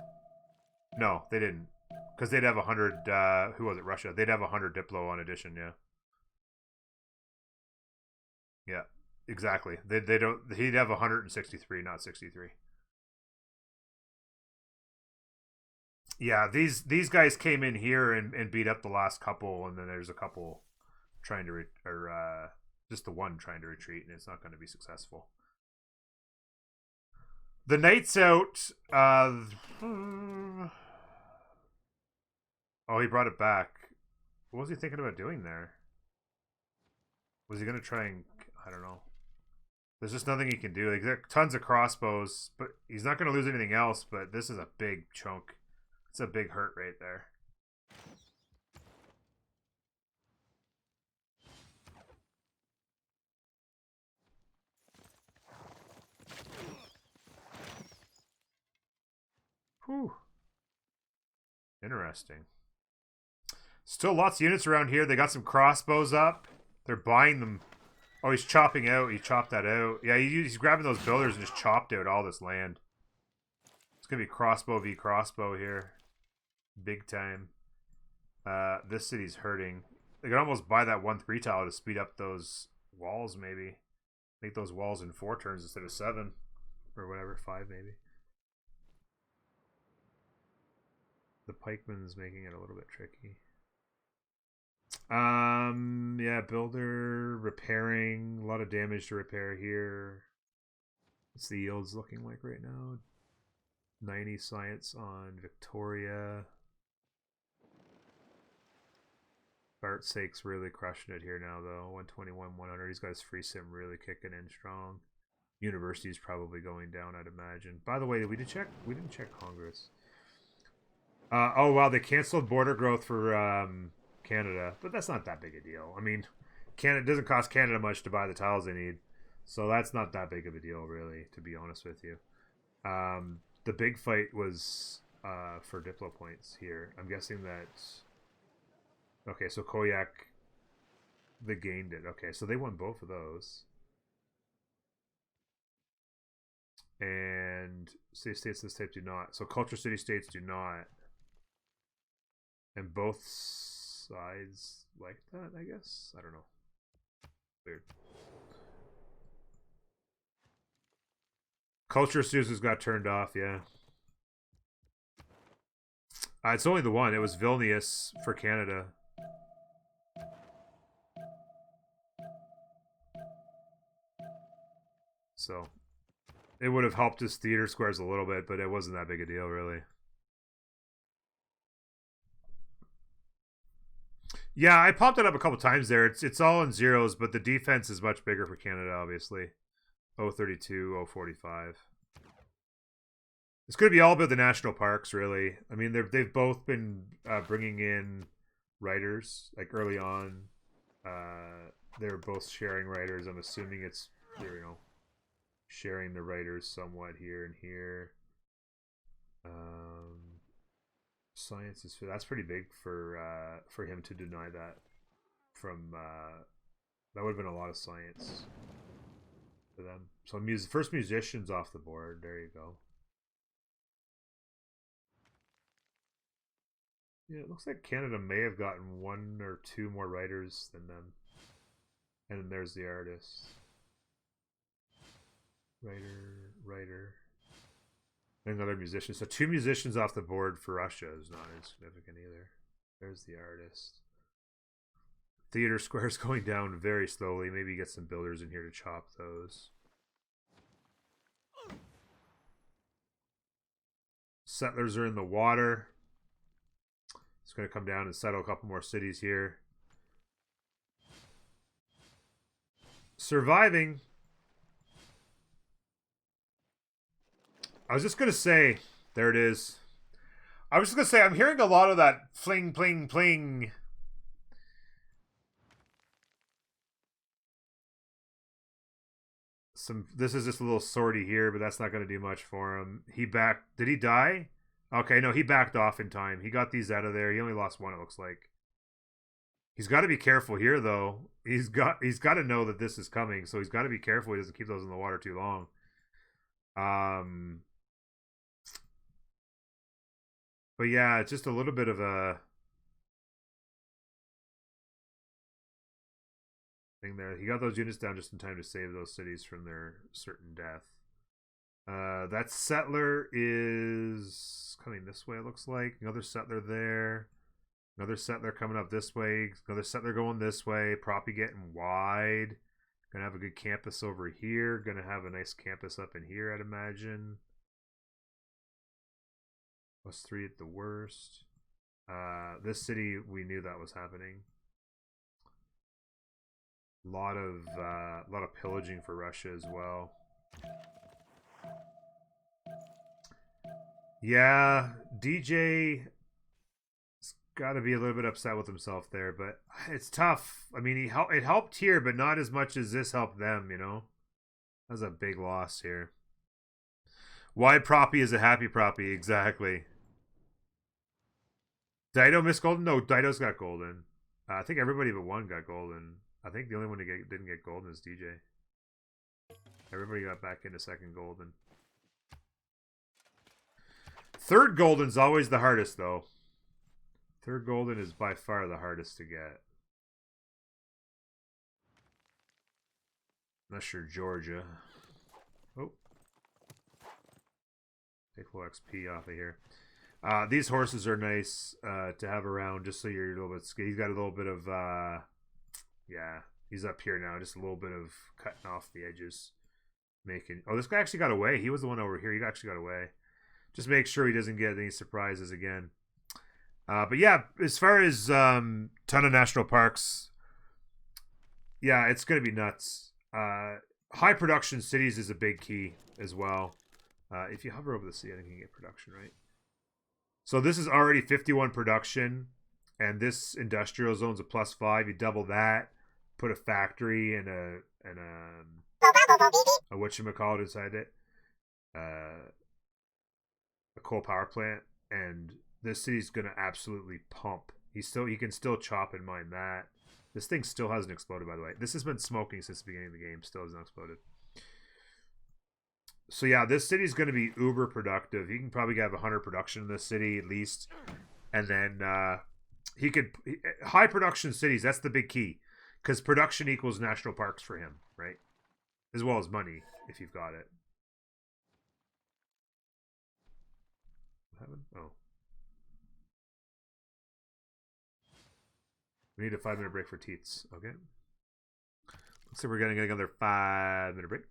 No, they didn't, because they'd have 100. Who was it? Russia. They'd have 100 Diplo on addition. Yeah. Yeah. Exactly. They don't. He'd have 163, not 63. Yeah, these guys came in here and beat up the last couple, and then there's a couple trying to just the one trying to retreat, and it's not going to be successful. The Knight's out. Oh, he brought it back. What was he thinking about doing there? Was he going to try and... I don't know. There's just nothing he can do. Like, there are tons of crossbows, but he's not going to lose anything else, but this is a big chunk. It's a big hurt right there. Whew. Interesting. Still lots of units around here. They got some crossbows up. They're buying them. Oh, he's chopping out. He chopped that out. Yeah, he's grabbing those builders and just chopped out all this land. It's going to be crossbow v crossbow here. Big time. This city's hurting. They could almost buy that 1-3 tile to speed up those walls, maybe. Make those walls in 4 turns instead of 7. Or whatever, 5 maybe. The pikeman's making it a little bit tricky. Yeah, builder repairing, a lot of damage to repair here. What's the yields looking like right now? 90 science on Victoria. Bart's sake's really crushing it here now, though. 121, 100. He's got his free sim really kicking in strong. University's probably going down, I'd imagine. By the way, we didn't check Congress. Oh wow, they canceled border growth for Canada, but that's not that big a deal. I mean, Canada doesn't cost Canada much to buy the tiles they need, so that's not that big of a deal, really, to be honest with you. The big fight was for Diplo points here. I'm guessing that. Okay, so Koyak, they gained it. Okay, so they won both of those. And city states this type do not. So culture city states do not. And both sides like that, I guess? I don't know. Weird. Culture Suzu's got turned off, yeah. It's only the one. It was Vilnius for Canada. So it would have helped his theater squares a little bit, but it wasn't that big a deal, really. Yeah, I popped it up a couple times there. It's all in zeros, but the defense is much bigger for Canada, obviously. 032, 045. It's going to be all about the national parks, really. I mean, they've both been bringing in writers, like early on. They're both sharing writers. I'm assuming it's, sharing the writers somewhat here and here. Science is that's pretty big for him to deny that. From that would have been a lot of science for them. So first musicians off the board. There you go. Yeah, it looks like Canada may have gotten 1 or 2 more writers than them. And then there's the artist. Writer. And another musician. So 2 musicians off the board for Russia is not insignificant either. There's the artist. Theater squares going down very slowly. Maybe get some builders in here to chop those. settlers are in the water. It's going to come down and settle a couple more cities here. Surviving. I was just going to say, there it is. I was just going to say, I'm hearing a lot of that fling, pling, pling. This is just a little sortie here, but that's not going to do much for him. Did he die? Okay, no, he backed off in time. He got these out of there. He only lost one, it looks like. He's got to be careful here, though. He's got to know that this is coming, so he's got to be careful he doesn't keep those in the water too long. But yeah, it's just a little bit of a thing there. He got those units down just in time to save those cities from their certain death. That settler is coming this way, it looks like. Another settler there. Another settler coming up this way. Another settler going this way. Proppy getting wide. Gonna have a good campus over here. Gonna have a nice campus up in here, I'd imagine. +3 at the worst. This city, we knew that was happening. A lot of pillaging for Russia as well. Yeah, DJ has got to be a little bit upset with himself there, but it's tough. I mean, it helped here, but not as much as this helped them, you know? That's a big loss here. Why Proppy is a happy Proppy, exactly. Dido missed golden? No, Dido's got golden. I think everybody but one got golden. I think the only one who didn't get golden is DJ. Everybody got back into second golden. Third golden's always the hardest, though. Third golden is by far the hardest to get. Unless you're Georgia. Oh. Take full XP off of here. These horses are nice to have around just so you're a little bit... He's got a little bit of... yeah, he's up here now. Just a little bit of cutting off the edges. Oh, this guy actually got away. He was the one over here. He actually got away. Just make sure he doesn't get any surprises again. But yeah, as far as ton of national parks, yeah, it's going to be nuts. High production cities is a big key as well. If you hover over the city, I think you can get production, right? So this is already 51 production, and this industrial zone's a +5. You double that, put a factory and a whatchamacallit inside it, a coal power plant, and this city's gonna absolutely pump. He can still chop and mine that. This thing still hasn't exploded, by the way. This has been smoking since the beginning of the game. Still hasn't exploded. So yeah, this city's going to be uber productive. He can probably have 100 production in this city at least, and then high production cities. That's the big key, because production equals national parks for him, right? As well as money if you've got it. What happened? Oh, we need a 5-minute break for teats. Okay, looks like we're getting another 5-minute break.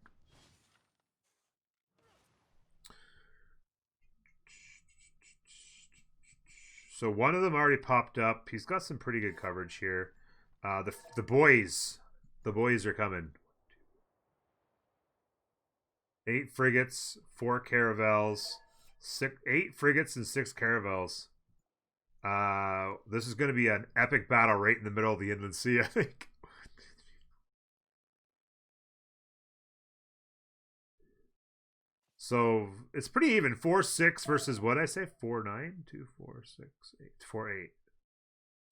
So one of them already popped up. He's got some pretty good coverage here. The boys are coming. 8 frigates, 4 caravels, 8 frigates and 6 caravels. This is going to be an epic battle right in the middle of the Inland Sea, I think. So it's pretty even. 4-6 versus what I say? 4-9? 2, 4, 6, 8. 4-8.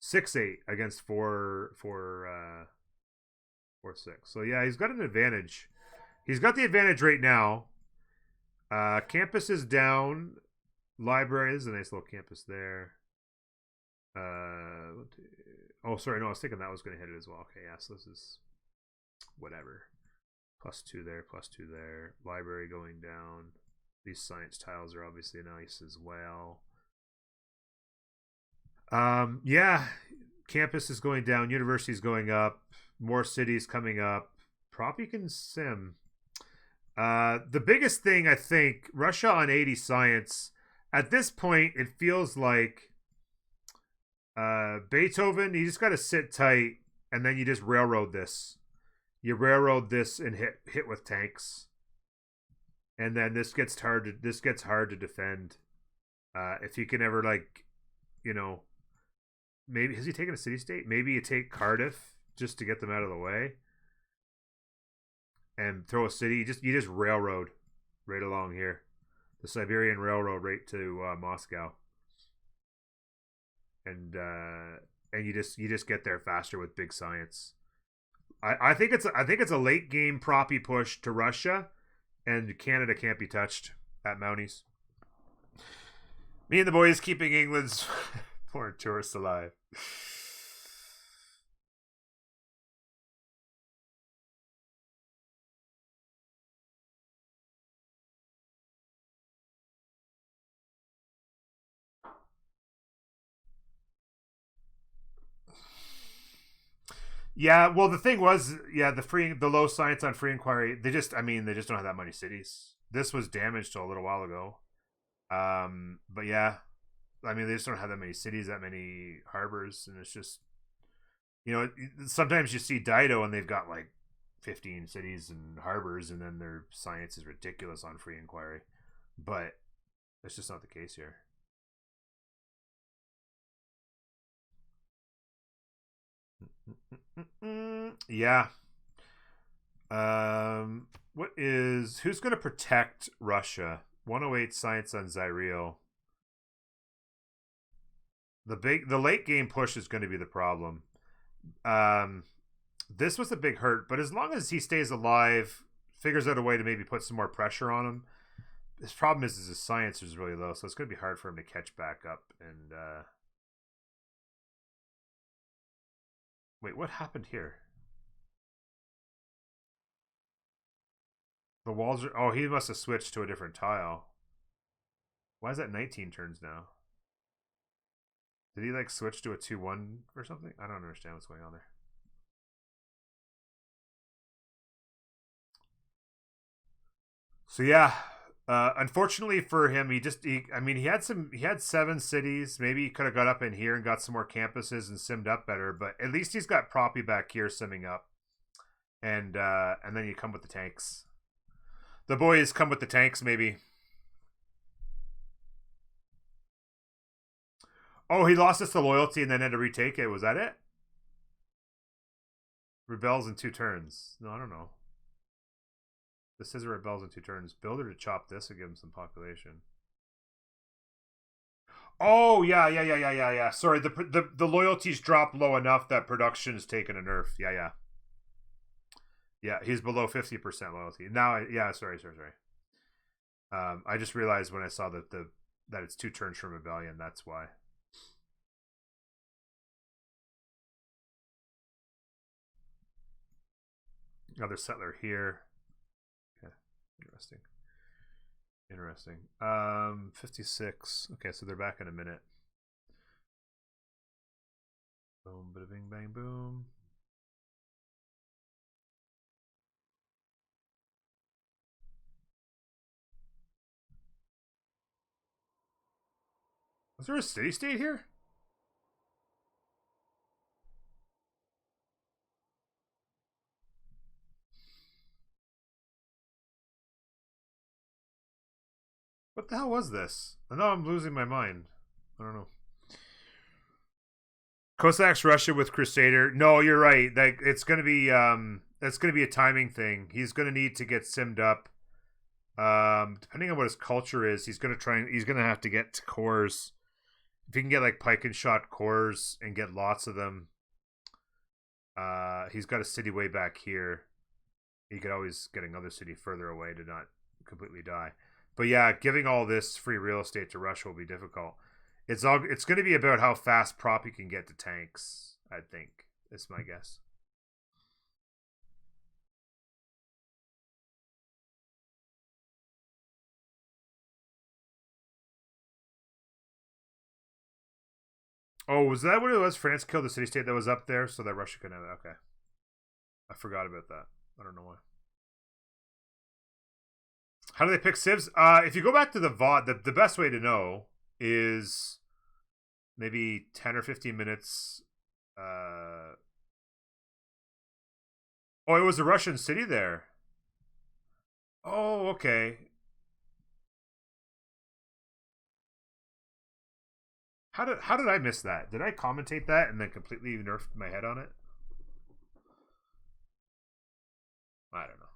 6-8 against 4-6. So yeah, he's got an advantage. He's got the advantage right now. Campus is down. Library is a nice little campus there. Oh, sorry, no, I was thinking that was going to hit it as well. Okay, yeah, so this is whatever. +2 there, +2 there. Library going down. These science tiles are obviously nice as well. Yeah, campus is going down. University is going up. More cities coming up. Proppy can sim. The biggest thing, I think, Russia on 80 science At this point, it feels like Beethoven, you just got to sit tight, and then you just railroad this. You railroad this and hit with tanks, and then this gets hard to defend. If you can ever, like, you know, maybe has he taken a city state? Maybe you take Cardiff just to get them out of the way, and throw a city. You just railroad right along here, the Siberian Railroad right to Moscow, and you just get there faster with big science. I think it's a late game proppy push to Russia, and Canada can't be touched at Mounties. Me and the boys keeping England's foreign tourists alive. Yeah, well, the thing was, yeah, the low science on free inquiry. They just don't have that many cities. This was damaged a little while ago. But yeah, I mean, they just don't have that many cities, that many harbors, and it's just, sometimes you see Dido and they've got like 15 cities and harbors, and then their science is ridiculous on free inquiry. But that's just not the case here. Yeah. Who's going to protect Russia? 108 science on Zyril. The late game push is going to be the problem. This was a big hurt, but as long as he stays alive, figures out a way to maybe put some more pressure on him. His problem is his science is really low, so it's going to be hard for him to catch back up. And wait, what happened here? The walls are... Oh, he must have switched to a different tile. Why is that 19 turns now? Did he, like, switch to a 2-1 or something? I don't understand what's going on there. So, yeah. Unfortunately for him, he had 7 cities. Maybe he could have got up in here and got some more campuses and simmed up better. But at least he's got Proppy back here simming up. And then you come with the tanks. The boys come with the tanks, maybe. Oh, he lost us to loyalty and then had to retake it. Was that it? Rebels in 2 turns. No, I don't know. This says it rebels in 2 turns. Builder to chop this and give him some population. Oh, yeah. Sorry, the loyalties drop low enough that production is taking a nerf. Yeah. Yeah, he's below 50% loyalty. Now, sorry. I just realized when I saw that that it's 2 turns from Rebellion, that's why. Another settler here. Okay, interesting. 56. Okay, so they're back in a minute. Boom, bada bing, bang, boom. Was there a city state here? What the hell was this? I know I'm losing my mind. I don't know. Cossacks Russia with Crusader. No, you're right. That it's gonna be a timing thing. He's gonna need to get simmed up. Depending on what his culture is, he's gonna have to get to cores. If he can get like pike and shot cores and get lots of them, he's got a city way back here. He could always get another city further away to not completely die. But yeah, giving all this free real estate to Russia will be difficult. It's going to be about how fast Proppy can get to tanks, I think. That's my guess. Oh, was that what it was? France killed the city-state that was up there so that Russia couldn't have it. Okay. I forgot about that. I don't know why. How do they pick civs? If you go back to the VOD, the best way to know is maybe 10 or 15 minutes. Oh, it was a Russian city there. Oh, okay. How did I miss that? Did I commentate that and then completely nerfed my head on it? I don't know.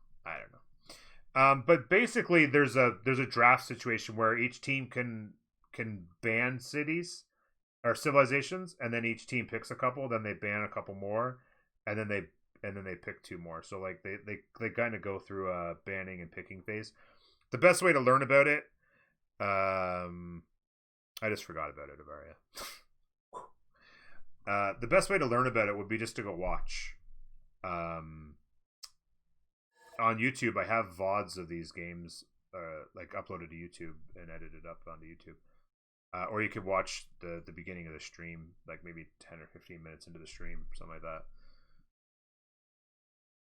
But basically, there's a draft situation where each team can ban cities or civilizations, and then each team picks a couple, then they ban a couple more, and then they pick two more. So like they kind of go through a banning and picking phase. The best way to learn about it, I just forgot about it, Avaria. The best way to learn about it would be just to go watch. On YouTube, I have VODs of these games, like uploaded to YouTube and edited up onto YouTube. Or you could watch the beginning of the stream, like maybe 10 or 15 minutes into the stream, something like that.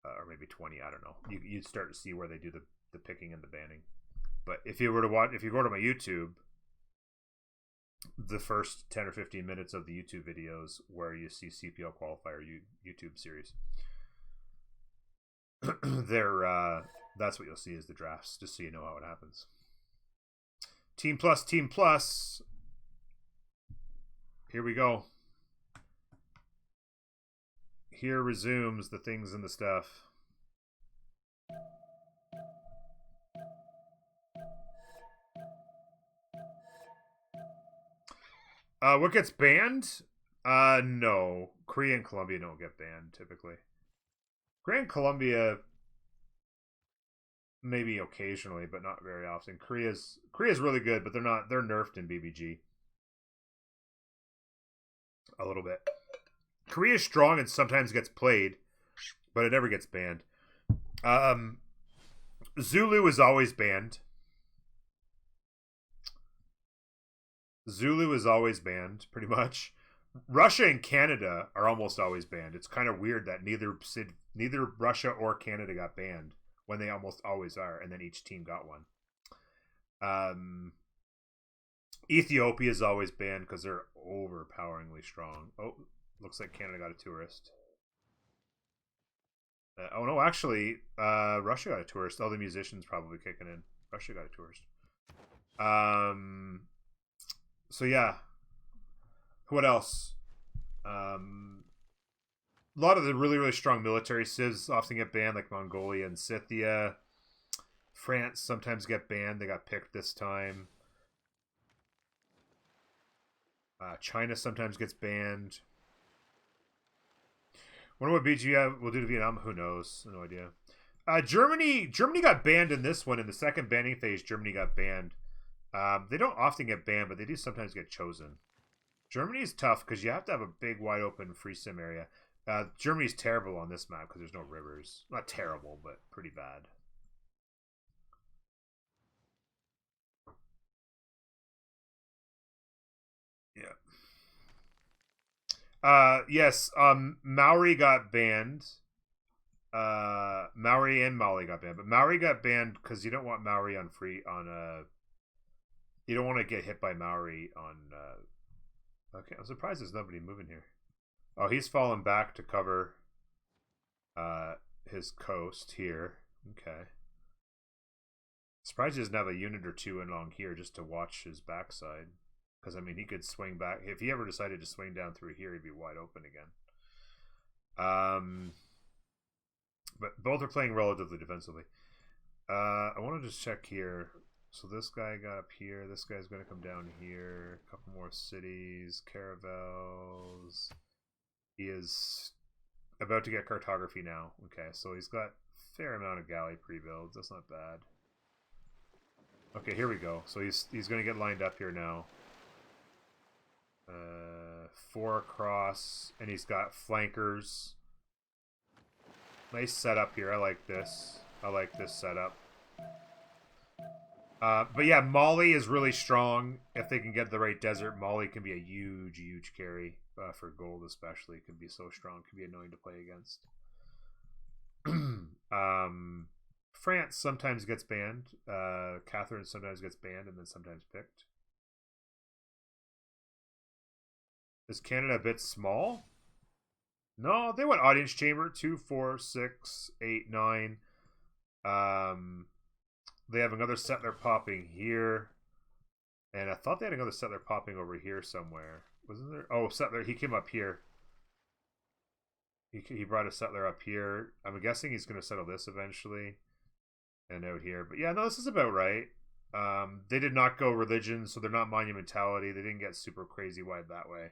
Or maybe 20, I don't know. You'd start to see where they do the picking and the banning. But if you were to watch, if you go to my YouTube, the first 10 or 15 minutes of the YouTube videos where you see CPL Qualifier YouTube series, that's what you'll see is the drafts, just so you know how it happens. Team plus. Here we go. Here resumes the things and the stuff. What gets banned? No. Korea and Colombia don't get banned typically. Korea and Colombia maybe occasionally, but not very often. Korea's really good, but they're nerfed in BBG a little bit. Korea's strong and sometimes gets played, but it never gets banned. Zulu is always banned. Zulu is always banned, pretty much. Russia and Canada are almost always banned. It's kind of weird that neither Russia or Canada got banned when they almost always are, and then each team got one. Ethiopia is always banned because they're overpoweringly strong. Oh, looks like Canada got a tourist. Oh no, actually, Russia got a tourist. All the musicians probably kicking in. Russia got a tourist. So yeah. What else? A lot of the really, really strong military civs often get banned, like Mongolia and Scythia. France sometimes get banned. They got picked this time. China sometimes gets banned. Wonder what BG will do to Vietnam. Who knows? No idea. Germany got banned in this one. In the second banning phase, Germany got banned. They don't often get banned, but they do sometimes get chosen. Germany's tough because you have to have a big, wide open free sim area. Germany's terrible on this map because there's no rivers. Not terrible, but pretty bad. Yeah. Yes. Maori got banned. Maori and Mali got banned, but Maori got banned because you don't want Maori on free on you don't want to get hit by Maori on. Okay, I'm surprised there's nobody moving here. Oh, he's fallen back to cover his coast here. Okay. Surprised he doesn't have a unit or two along here just to watch his backside. Because, I mean, he could swing back. If he ever decided to swing down through here, he'd be wide open again. But both are playing relatively defensively. I want to just check here. So this guy got up here. This guy's going to come down here. A couple more cities. Caravels. He is about to get cartography now. Okay, so he's got a fair amount of galley pre-builds. That's not bad. Okay, here we go. So he's going to get lined up here now. 4 across, and he's got flankers. Nice setup here. I like this. I like this setup. But yeah, Mali is really strong. If they can get the right desert, Mali can be a huge, huge carry for gold, especially. It can be so strong. It can be annoying to play against. France sometimes gets banned. Catherine sometimes gets banned and then sometimes picked. Is Canada a bit small? No, they went audience chamber 2, 4, 6, 8, 9. They have another settler popping here, and I thought they had another settler popping over here somewhere. Wasn't there? Oh, settler. He came up here. He brought a settler up here. I'm guessing he's going to settle this eventually, and out here. But yeah, no, this is about right. They did not go religion, so they're not monumentality. They didn't get super crazy wide that way.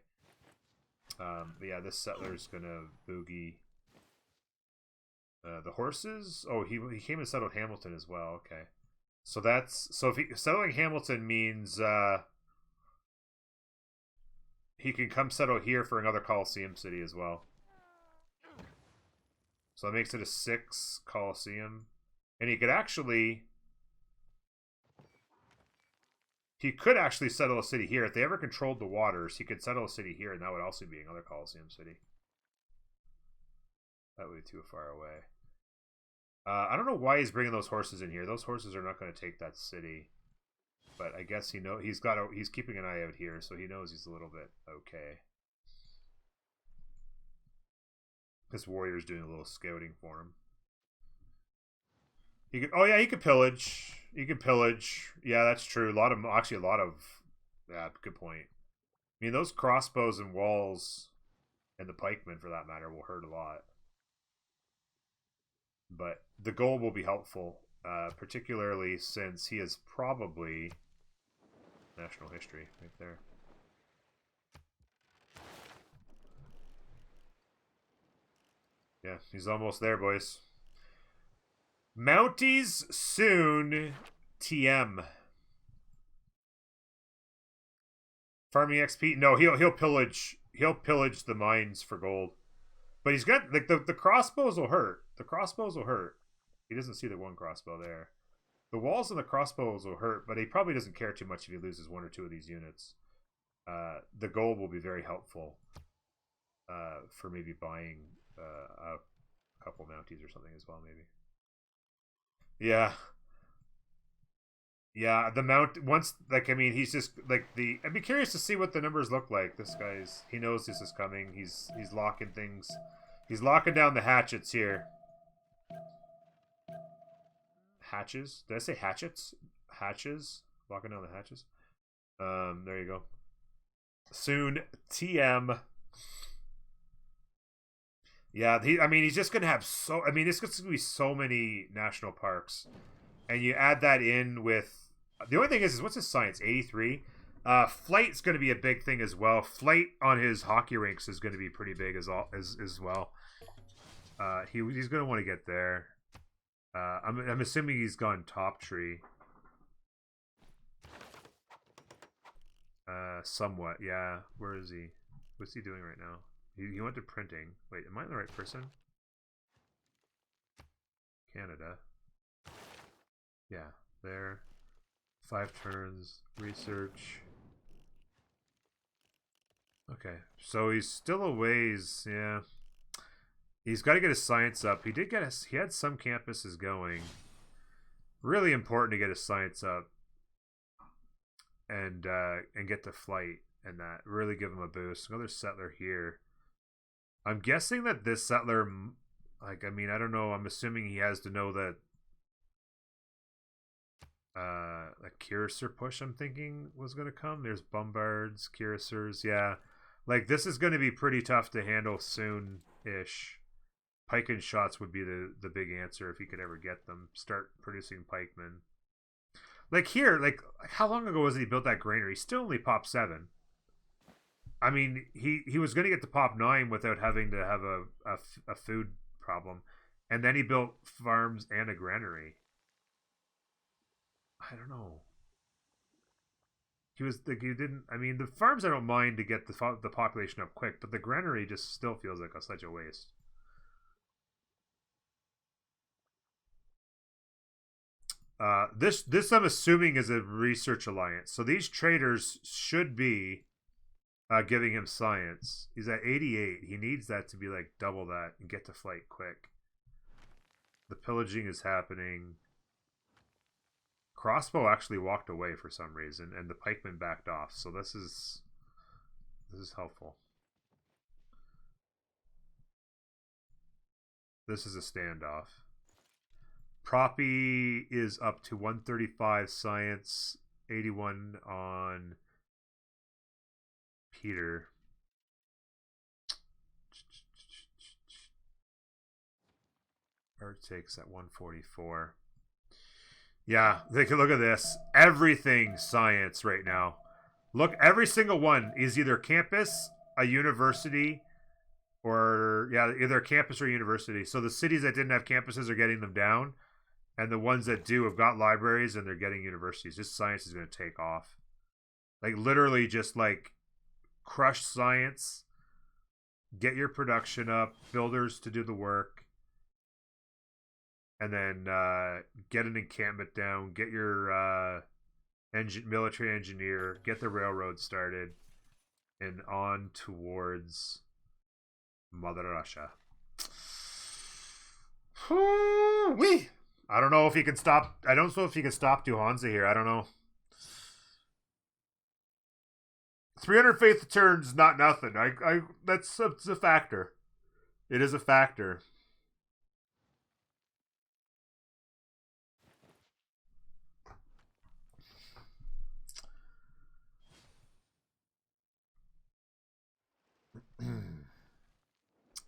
But yeah, this settler's gonna boogie. The horses. Oh, he came and settled Hamilton as well. Okay, so that's if settling Hamilton means he can come settle here for another Coliseum city as well. So that makes it a 6 Coliseum, and he could actually. He could actually settle a city here. If they ever controlled the waters, he could settle a city here, and that would also be another Coliseum city. That would be too far away. I don't know why he's bringing those horses in here. Those horses are not going to take that city. But I guess he's keeping an eye out here, so he knows he's a little bit okay. This warrior's doing a little scouting for him. He could pillage. You can pillage. Yeah, that's true. A lot of. Yeah, good point. I mean, those crossbows and walls, and the pikemen, for that matter, will hurt a lot. But the gold will be helpful, particularly since he is probably national history right there. Yeah, he's almost there, boys. Mounties soon. TM. Farming XP. No, he'll pillage. He'll pillage the mines for gold. But he's got like the crossbows will hurt. The crossbows will hurt. He doesn't see the one crossbow there. The walls and the crossbows will hurt, but he probably doesn't care too much if he loses 1 or 2 of these units. The gold will be very helpful for maybe buying a couple Mounties or something as well, maybe. Yeah. Yeah, the mount once like I mean he's just like I'd be curious to see what the numbers look like. This guy's he knows this is coming. He's locking things. He's locking down the hatchets here. Hatches? Did I say hatchets? Hatches? Locking down the hatches. There you go. Soon TM. Yeah, he's just gonna have it's gonna be so many national parks. And you add that in with the only thing is what's his science? 83. Flight's going to be a big thing as well. Flight on his hockey rinks is going to be pretty big as well. He's going to want to get there. I'm assuming he's gone top tree. Somewhat, yeah. Where is he? What's he doing right now? He went to printing. Wait, am I the right person? Canada. Yeah, there. 5 turns. Research. Okay, so he's still a ways. Yeah, he's got to get his science up. He had some campuses going. Really important to get his science up, and get to flight and that really give him a boost. Another settler here. I'm guessing that this settler, I don't know. I'm assuming he has to know that. A cuirassier push I'm thinking was going to come. There's bombards, cuirassiers, yeah. Like this is going to be pretty tough to handle soon-ish. Pike and shots would be the big answer if he could ever get them. Start producing pikemen. Like here, like how long ago was it he built that granary? He still only popped 7. I mean, he was going to get to pop 9 without having to have a food problem. And then he built farms and a granary. I don't know. He didn't. I mean, the farms I don't mind to get the population up quick, but the granary just still feels like such a waste. This I'm assuming is a research alliance. So these traders should be giving him science. He's at 88. He needs that to be like double that and get to flight quick. The pillaging is happening. Crossbow actually walked away for some reason, and the pikeman backed off. So this is helpful. This is a standoff. Proppy is up to 135 science, 81 on Peter. Takes at 144. Yeah, they can look at this. Everything science right now. Look, every single one is either campus, a university, or yeah, either a campus or university. So the cities that didn't have campuses are getting them down, and the ones that do have got libraries and they're getting universities. This science is going to take off. Like literally just like crush science, get your production up, builders to do the work, and then get an encampment down, get your military engineer, get the railroad started, and on towards Mother Russia. Wee! I don't know if he can stop. I don't know if he can stop DuHansa here. I don't know. 300 faith turns, not nothing. That's a factor. It is a factor.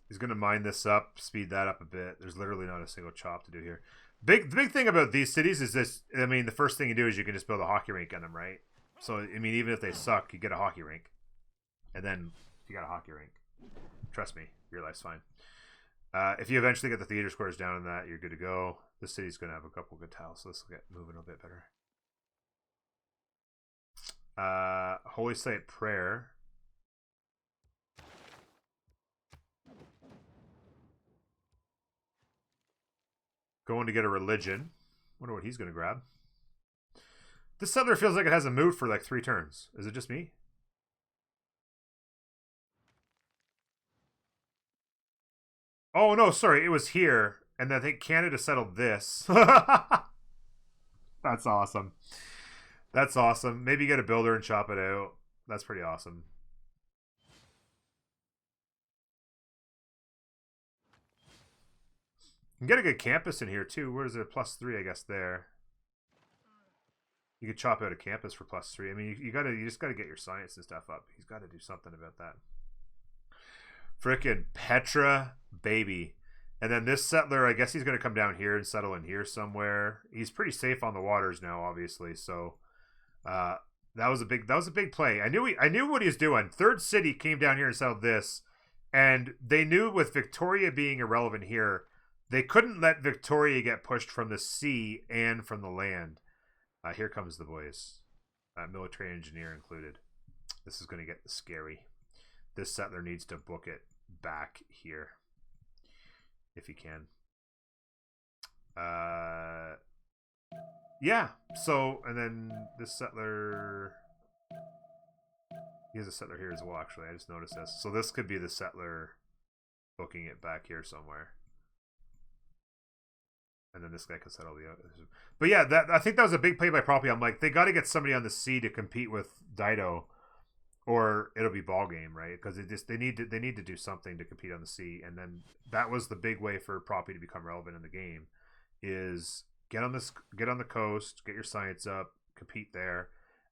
He's going to mine this up, speed that up a bit. There's literally not a single chop to do here. The big thing about these cities is this. I mean, the first thing you do is you can just build a hockey rink on them, right? So, I mean, even if they suck, you get a hockey rink. And then you got a hockey rink. Trust me, your life's fine. If you eventually get the theater scores down in that, you're good to go. This city's going to have a couple good tiles, so this will get moving a bit better. Holy Site Prayer. Going to get a religion. Wonder what he's going to grab. This settler feels like it hasn't moved for like 3 turns. Is it just me? Oh, no, sorry. It was here. And I think Canada settled this. That's awesome. That's awesome. Maybe get a builder and chop it out. That's pretty awesome. You can get a good campus in here, too. Where is it? +3, I guess, there. You could chop out a campus for +3. I mean, you just gotta get your science and stuff up. He's got to do something about that. Frickin' Petra, baby. And then this settler, I guess he's going to come down here and settle in here somewhere. He's pretty safe on the waters now, obviously. So that was a big play. I knew what he was doing. Third City came down here and settled this, and they knew with Victoria being irrelevant here, they couldn't let Victoria get pushed from the sea and from the land. Here comes the boys, military engineer included. This is going to get scary. This settler needs to book it back here if he can. Yeah, so, and then this settler, he has a settler here as well, actually. I just noticed this. So this could be the settler booking it back here somewhere. And then this guy could settle the other. But yeah, I think that was a big play by Proppy. I'm like, they got to get somebody on the sea to compete with Dido, or it'll be ball game, right? Because they need to do something to compete on the sea. And then that was the big way for Proppy to become relevant in the game, is get on the coast, get your science up, compete there,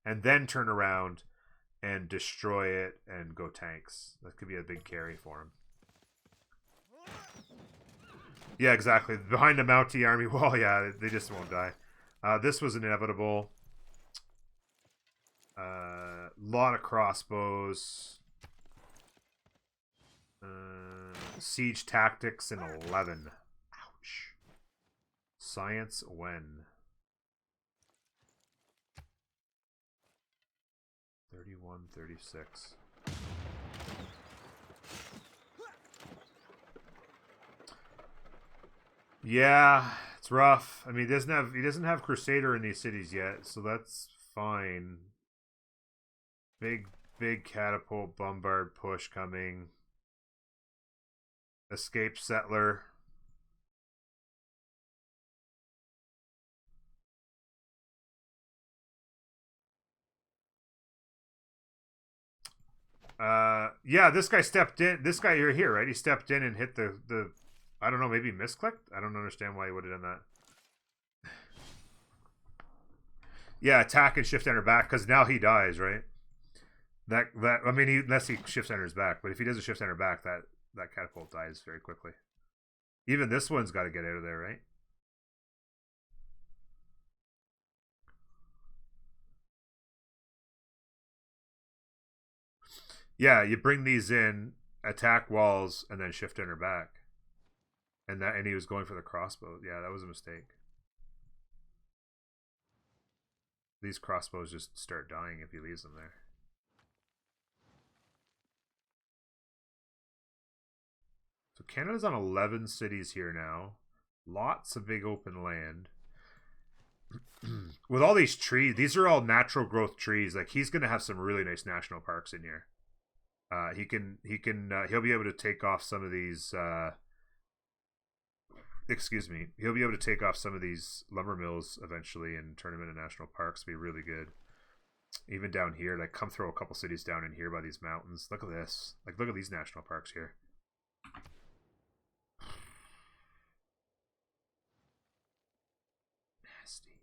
and then turn around and destroy it and go tanks. That could be a big carry for him. Yeah, exactly. Behind the Mountie army wall, yeah, they just won't die. This was inevitable. Lot of crossbows. Siege tactics in 11. Ouch. Science when? 31, 36. Yeah, it's rough. I mean, he doesn't have Crusader in these cities yet, so that's fine. Big catapult bombard push coming. Escape settler. Yeah, this guy stepped in. This guy here, right? He stepped in and hit the I don't know, maybe misclicked? I don't understand why he would have done that. Yeah, attack and shift enter back, because now he dies, right? That I mean, unless he shifts enters back, but if he doesn't shift enter back, that catapult dies very quickly. Even this one's got to get out of there, right? Yeah, you bring these in, attack walls, and then shift enter back. And he was going for the crossbow. Yeah, that was a mistake. These crossbows just start dying if he leaves them there. So Canada's on 11 cities here now. Lots of big open land. With all these trees, these are all natural growth trees. Like, he's going to have some really nice national parks in here. He'll be able to take off some of these he'll be able to take off some of these lumber mills eventually and turn them into national parks. Be really good. Even down here, like, come throw a couple cities down in here by these mountains. Look at this. Like, look at these national parks here. Nasty.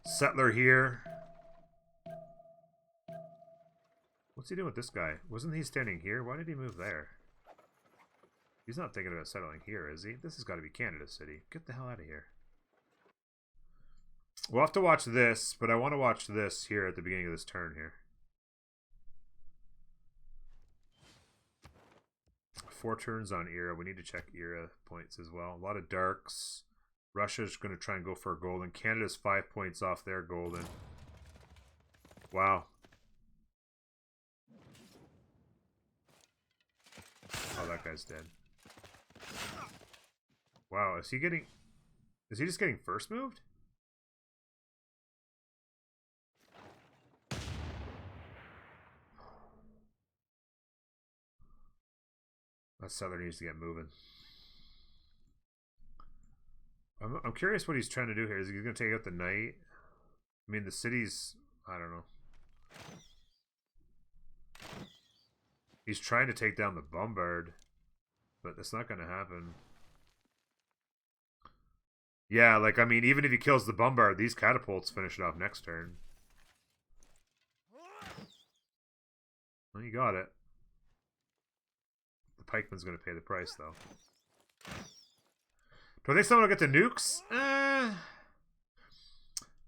Settler here. What's he doing with this guy? Wasn't he standing here? Why did he move there? He's not thinking about settling here, is he? This has got to be Canada City. Get the hell out of here. We'll have to watch this, but I want to watch this here at the beginning of this turn here. 4 turns on era. We need to check era points as well. A lot of darks. Russia's going to try and go for a golden. Canada's 5 points off their golden. Wow. Oh, that guy's dead. Wow, is he just getting first moved? That Southern needs to get moving. I'm curious what he's trying to do here. Is he going to take out the knight? I mean, the city's... I don't know. He's trying to take down the bombard, but that's not going to happen. Yeah, like, I mean, even if he kills the bombard, these catapults finish it off next turn. Well, you got it. The pikeman's going to pay the price, though. Do I think someone will get the nukes?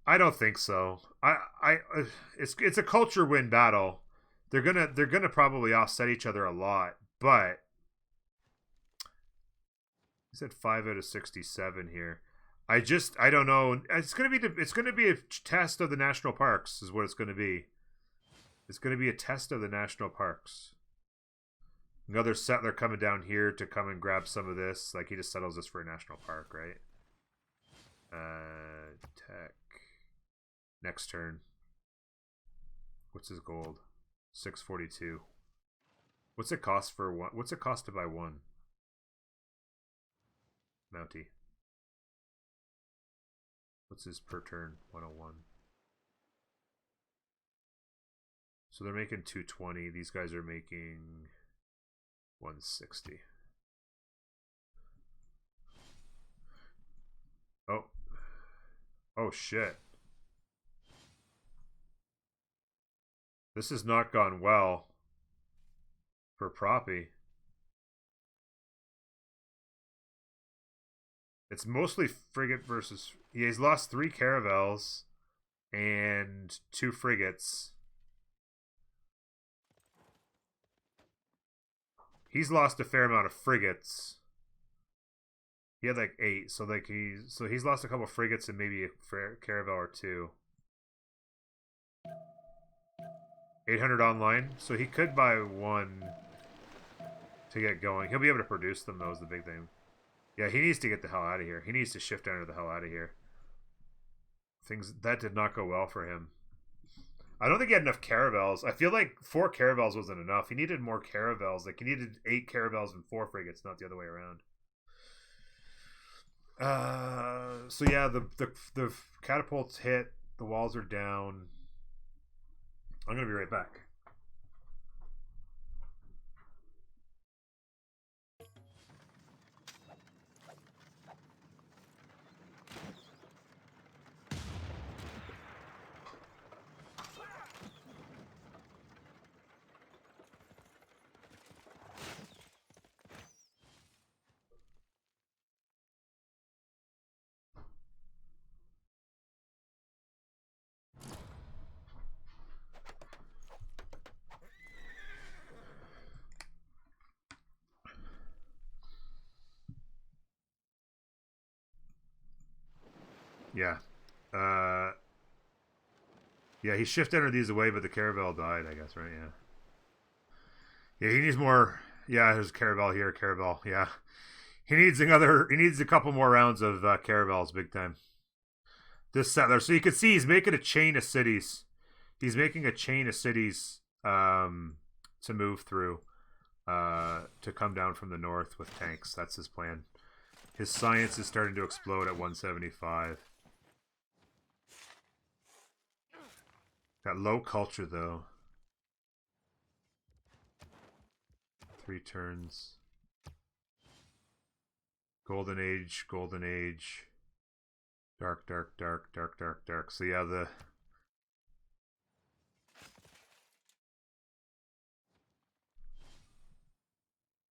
I don't think so. It's a culture win battle. They're gonna probably offset each other a lot, but he said 5 out of 67 here. I don't know. It's gonna be a test of the national parks, is what it's gonna be. It's gonna be a test of the national parks. Another settler coming down here to come and grab some of this. Like, he just settles this for a national park, right? Tech. Next turn. What's his gold? 642. What's it cost for one? What's it cost to buy one? Mountie. What's his per turn? 101. So they're making 220. These guys are making 160. Oh. Oh, shit. This has not gone well for Proppy. It's mostly frigate versus... Yeah, he's lost 3 caravels and 2 frigates. He's lost a fair amount of frigates. He had like 8, so like he's lost a couple frigates and maybe a caravel or 2. 800 online, so he could buy 1 to get going. He'll be able to produce them, though, is the big thing. Yeah, he needs to get the hell out of here. He needs to shift enter the hell out of here. That did not go well for him. I don't think he had enough caravels. I feel like 4 caravels wasn't enough. He needed more caravels. Like, he needed 8 caravels and 4 frigates, not the other way around. So yeah, the catapults hit. The walls are down. I'm gonna be right back. Yeah. Yeah, he shift entered these away, but the caravel died, I guess, right? Yeah. Yeah, he needs more. Yeah, there's caravel here, caravel. Yeah. He needs another. He needs a couple more rounds of caravels, big time. This settler. So you can see he's making a chain of cities. He's making a chain of cities to move through, to come down from the north with tanks. That's his plan. His science is starting to explode at 175. Got low culture though. 3 turns. Golden age, golden age. Dark, dark, dark, dark, dark, dark. So yeah, the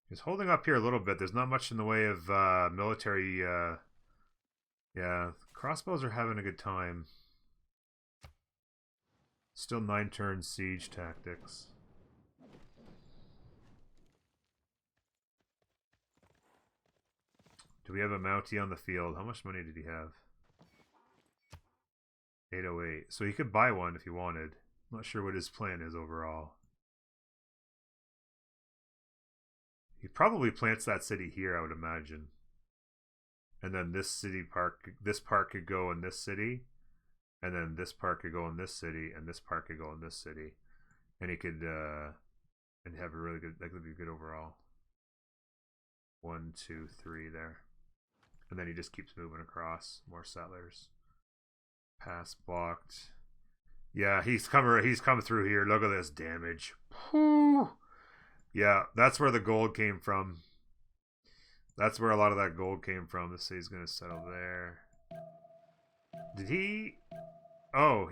he's holding up here a little bit. There's not much in the way of military. Yeah, crossbows are having a good time. Still 9 turns siege tactics. Do we have a Mountie on the field? How much money did he have? 808. So he could buy one if he wanted. I'm not sure what his plan is overall. He probably plants that city here, I would imagine. And then this park could go in this city. And then this park could go in this city. And this park could go in this city. And he could, and have a really good, that could be good overall. 1, 2, 3 there. And then he just keeps moving across. More settlers. Pass blocked. Yeah, he's come through here. Look at this damage. Whew. Yeah, that's where the gold came from. That's where a lot of that gold came from. This city's gonna settle there. Did he? Oh,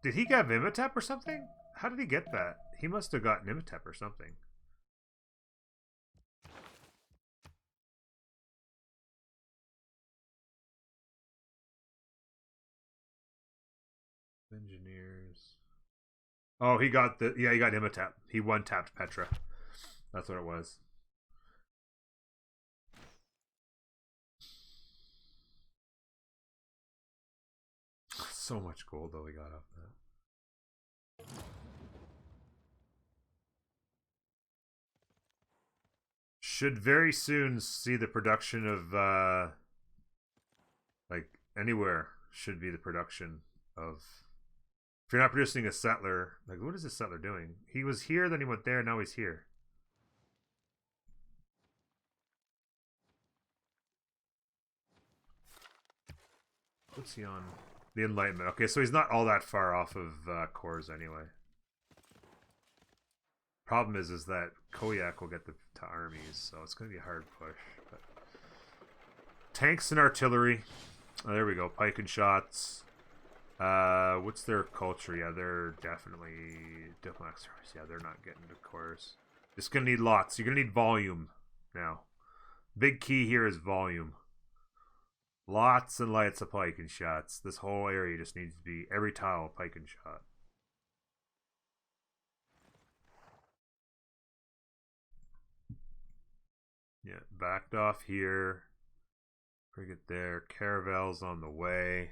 did he get Imhotep or something? How did he get that? He must have gotten Imhotep or something. Engineers. Oh, he got Imhotep. He one-tapped Petra. That's what it was. So much gold though we got off that. Should very soon see the production of like anywhere should be the production of. If you're not producing a settler, like what is this settler doing? He was here, then he went there, now he's here. What's he on? The Enlightenment. Okay, so he's not all that far off of cores anyway. Problem is that Koyak will get to armies, so it's going to be a hard push. But... tanks and artillery. Oh, there we go. Pike and shots. What's their culture? Yeah, they're definitely diplomat service. Yeah, they're not getting to cores. Just gonna need lots. You're gonna need volume now. Big key here is volume. Lots and lots of pike and shots. This whole area just needs to be every tile pike and shot. Yeah, backed off here. Frigate there. Caravels on the way.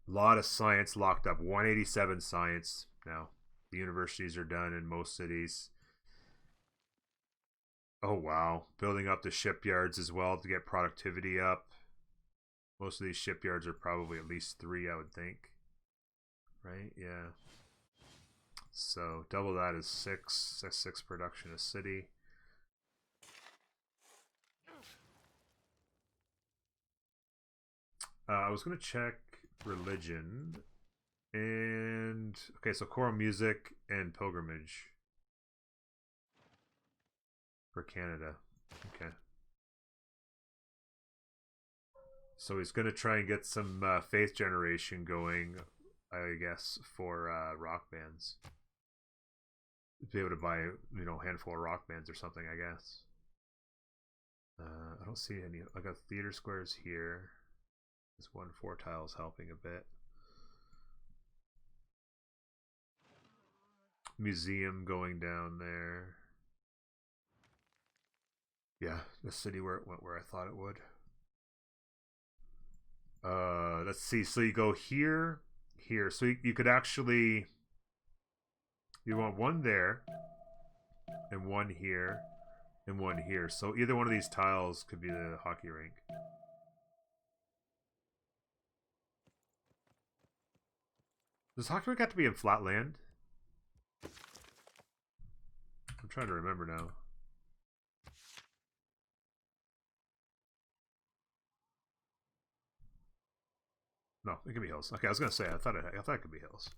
A lot of science locked up. 187 science now. The universities are done in most cities. Oh, wow. Building up the shipyards as well to get productivity up. Most of these shipyards are probably at least 3, I would think. Right? Yeah. So double that is 6. That's 6 production a city. I was gonna check religion, and okay, so choral music and pilgrimage for Canada. Okay. So he's gonna try and get some faith generation going, I guess, for rock bands. Be able to buy, you know, a handful of rock bands or something, I guess. I don't see any. I got theater squares here. This 1-4 tile's helping a bit. Museum going down there. Yeah, the city where it went where I thought it would. Let's see. So you go here, here. So you could actually, you want one there, and one here, and one here. So either one of these tiles could be the hockey rink. Does hockey rink have to be in flat land? I'm trying to remember now. No, it can be hills. Okay, I was gonna say I thought it could be hills.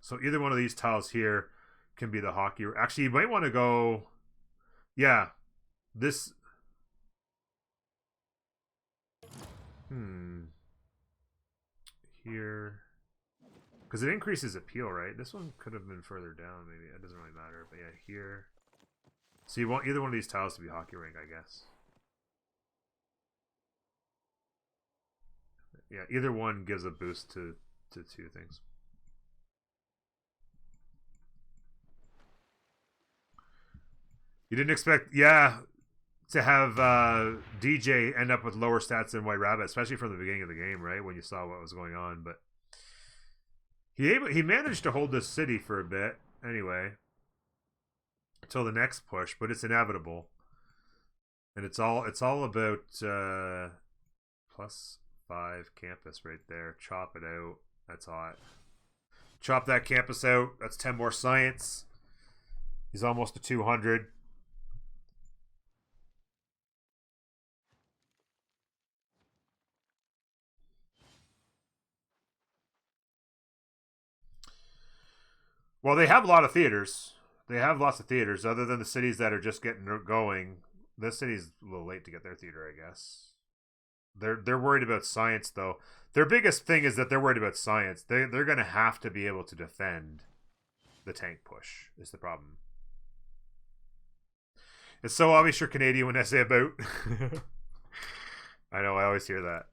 So either one of these tiles here can be the hockey. Actually, you might want to go. Yeah, this. Here, because it increases appeal, right? This one could have been further down. Maybe it doesn't really matter. But yeah, here. So you want either one of these tiles to be hockey rink, I guess. Yeah, either one gives a boost to two things. You didn't expect, yeah, to have DJ end up with lower stats than White Rabbit, especially from the beginning of the game, right? When you saw what was going on, but he managed to hold this city for a bit anyway, until the next push. But it's inevitable, and it's all about +5 campus right there. Chop it out. That's hot. Chop that campus out. That's 10 more science. He's almost to 200. Well, they have a lot of theaters. They have lots of theaters. Other than the cities that are just getting going, this city's a little late to get their theater, I guess. They're worried about science, though. Their biggest thing is that they're worried about science. They're going to have to be able to defend the tank push, is the problem. It's so obvious you're Canadian when I say about. I know, I always hear that.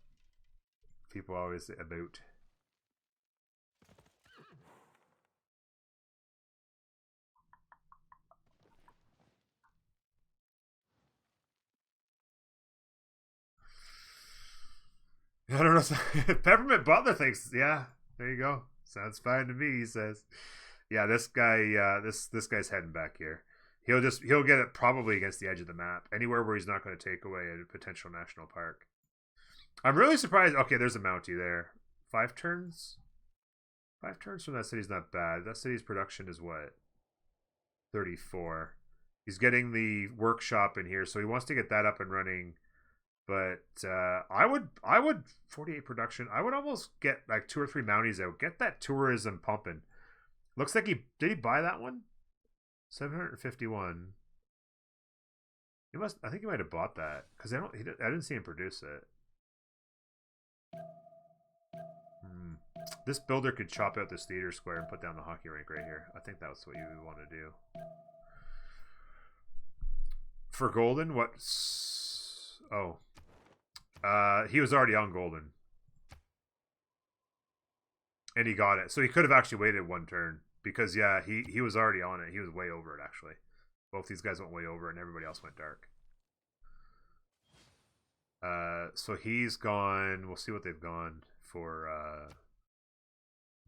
People always say about. I don't know. Peppermint Butler thinks, yeah, there you go. Sounds fine to me, he says. Yeah, this guy, this guy's heading back here. He'll get it probably against the edge of the map, anywhere where he's not going to take away a potential national park. I'm really surprised. Okay, there's a Mountie there. 5 turns. 5 turns from that city's not bad. That city's production is what? 34. He's getting the workshop in here, so he wants to get that up and running. But I would 48 production. I would almost get like 2 or 3 Mounties out. Get that tourism pumping. Looks like did he buy that one? 751. He must. I think he might have bought that because I didn't see him produce it. This builder could chop out this theater square and put down the hockey rink right here. I think that's what you would want to do. For Golden, what? Oh. He was already on Golden. And he got it. So he could have actually waited 1 turn. Because, yeah, he was already on it. He was way over it, actually. Both these guys went way over and everybody else went dark. So he's gone. We'll see what they've gone for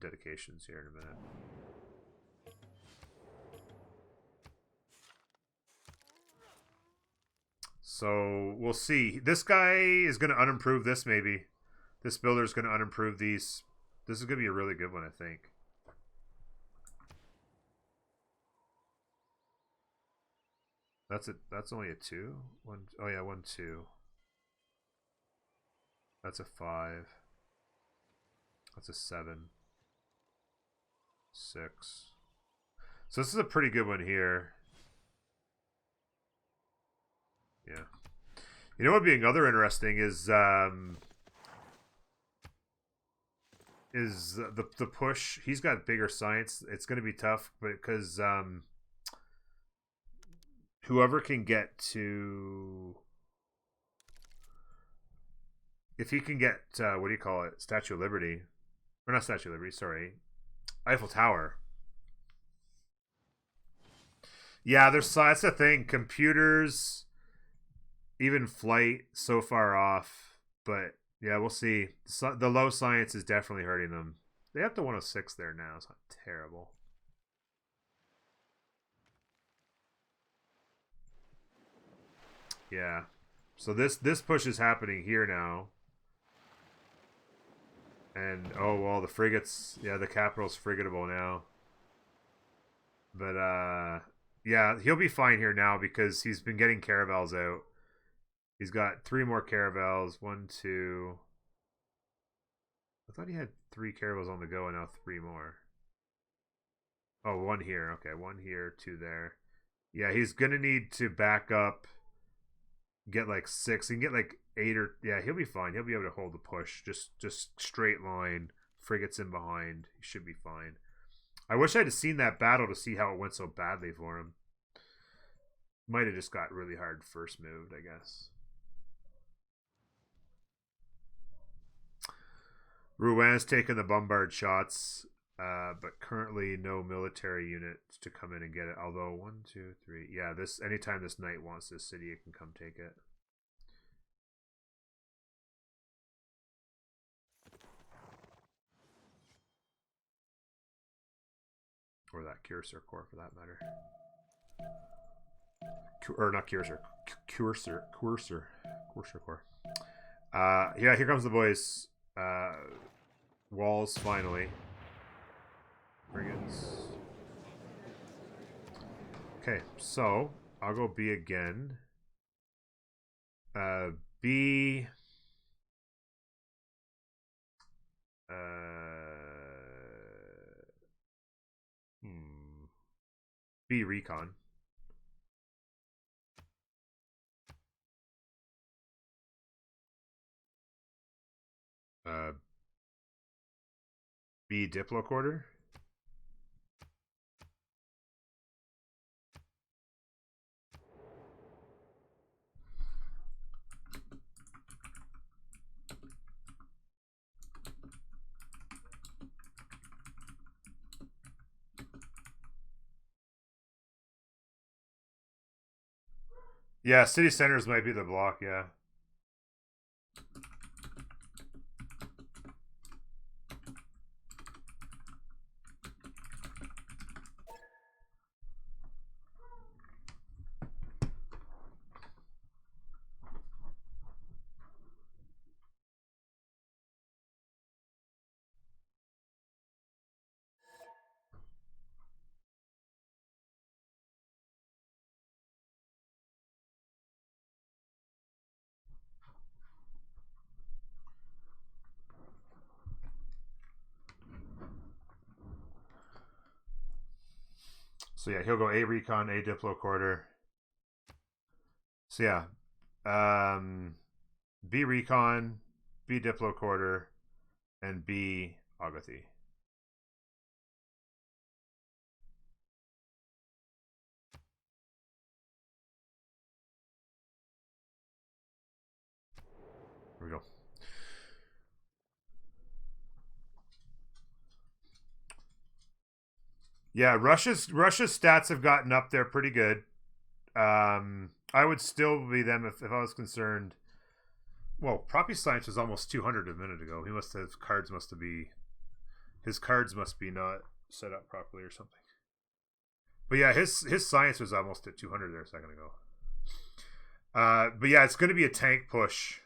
dedications here in a minute. So we'll see. This guy is going to unimprove this, maybe. This builder is going to unimprove these. This is going to be a really good one, I think. That's it. That's only a 2. 1. Oh yeah, 1, 2. That's a 5. That's a 7. 6. So this is a pretty good one here. Yeah. You know what would be another interesting is the push. He's got bigger science. It's going to be tough because whoever can get to, if he can get what do you call it? Statue of Liberty, or not Statue of Liberty? Sorry, Eiffel Tower. Yeah, that's the thing. Computers, even flight, so far off. But yeah, we'll see. The low science is definitely hurting them. They have to 106 there now. It's not terrible. Yeah. So this push is happening here now. And oh well, the frigates. Yeah, the capital's frigatable now. But yeah, he'll be fine here now because he's been getting caravels out. He's got 3 more caravels. 1, 2. I thought he had 3 caravels on the go and now 3 more. Oh, 1 here. Okay, 1 here, 2 there. Yeah, he's gonna need to back up. Get like 6. He can get like 8 or yeah, he'll be fine. He'll be able to hold the push. Just straight line. Frigates in behind. He should be fine. I wish I'd seen that battle to see how it went so badly for him. Might have just got really hard first moved, I guess. Rowan's taking the bombard shots, but currently no military units to come in and get it. Although 1, 2, 3, yeah, this anytime this knight wants this city, it can come take it. Or that cursor core, for that matter. Or not cursor, cursor core. Yeah, here comes the boys. Walls finally. Brigands. Okay, so I'll go B again. B. B recon. B Diplo quarter. Yeah, city centers might be the block, yeah. So yeah, he'll go A recon, A Diplo quarter. So yeah, B recon, B Diplo quarter, and B Agathi. Here we go. Yeah, Russia's stats have gotten up there pretty good. I would still be them if I was concerned. Well, Proppy Science was almost 200 a minute ago. He must have his cards must be not set up properly or something. But yeah, his science was almost at 200 there a second ago. But yeah, it's going to be a tank push.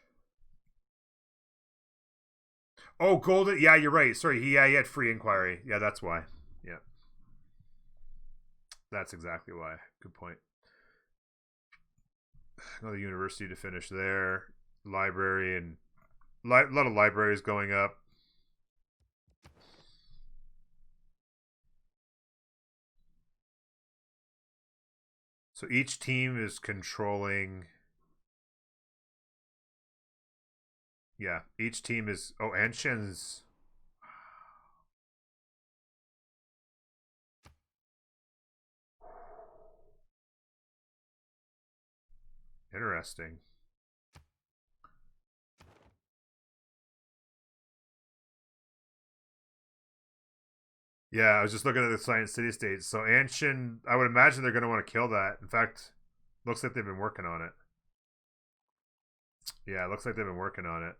Oh, golden. Yeah, you're right. Sorry, he had free inquiry. Yeah, that's why. Yeah, that's exactly why. Good point. Another university to finish there. Library and a lot of libraries going up. So each team is controlling. Yeah, each team is. Oh, Anshin's. Interesting. Yeah, I was just looking at the Science City States. So Anshin, I would imagine they're going to want to kill that. In fact, looks like they've been working on it. Yeah, it looks like they've been working on it.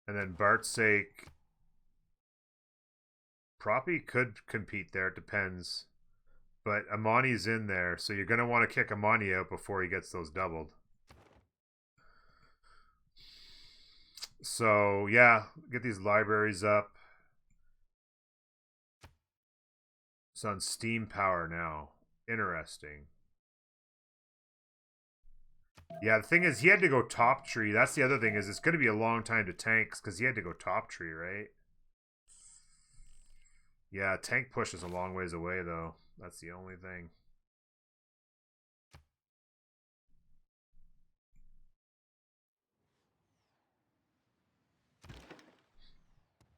And then Bart's-sake, Proppy could compete there. It depends. But Amani's in there, so you're going to want to kick Amani out before he gets those doubled. So, yeah, get these libraries up. It's on Steam Power now. Interesting. Yeah, the thing is, he had to go top tree. That's the other thing, is it's going to be a long time to tanks because he had to go top tree, right? Yeah, tank push is a long ways away, though. That's the only thing.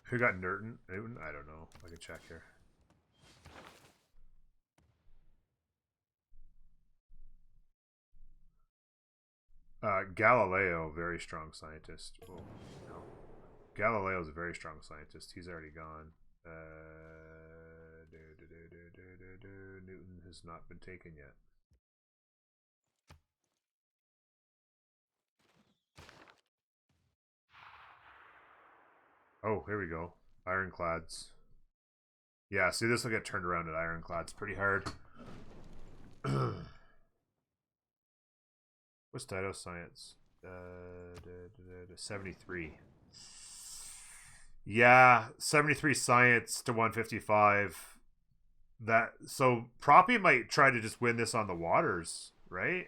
Who got Newton? I don't know. I can check here. Galileo, very strong scientist. Oh, no. Galileo's a very strong scientist. He's already gone. Newton has not been taken yet. Oh, here we go. Ironclads. Yeah, see, this will get turned around at Ironclads pretty hard. What's Dido Science? 73. Yeah, 73 Science to 155. That, so Proppy might try to just win this on the waters, right?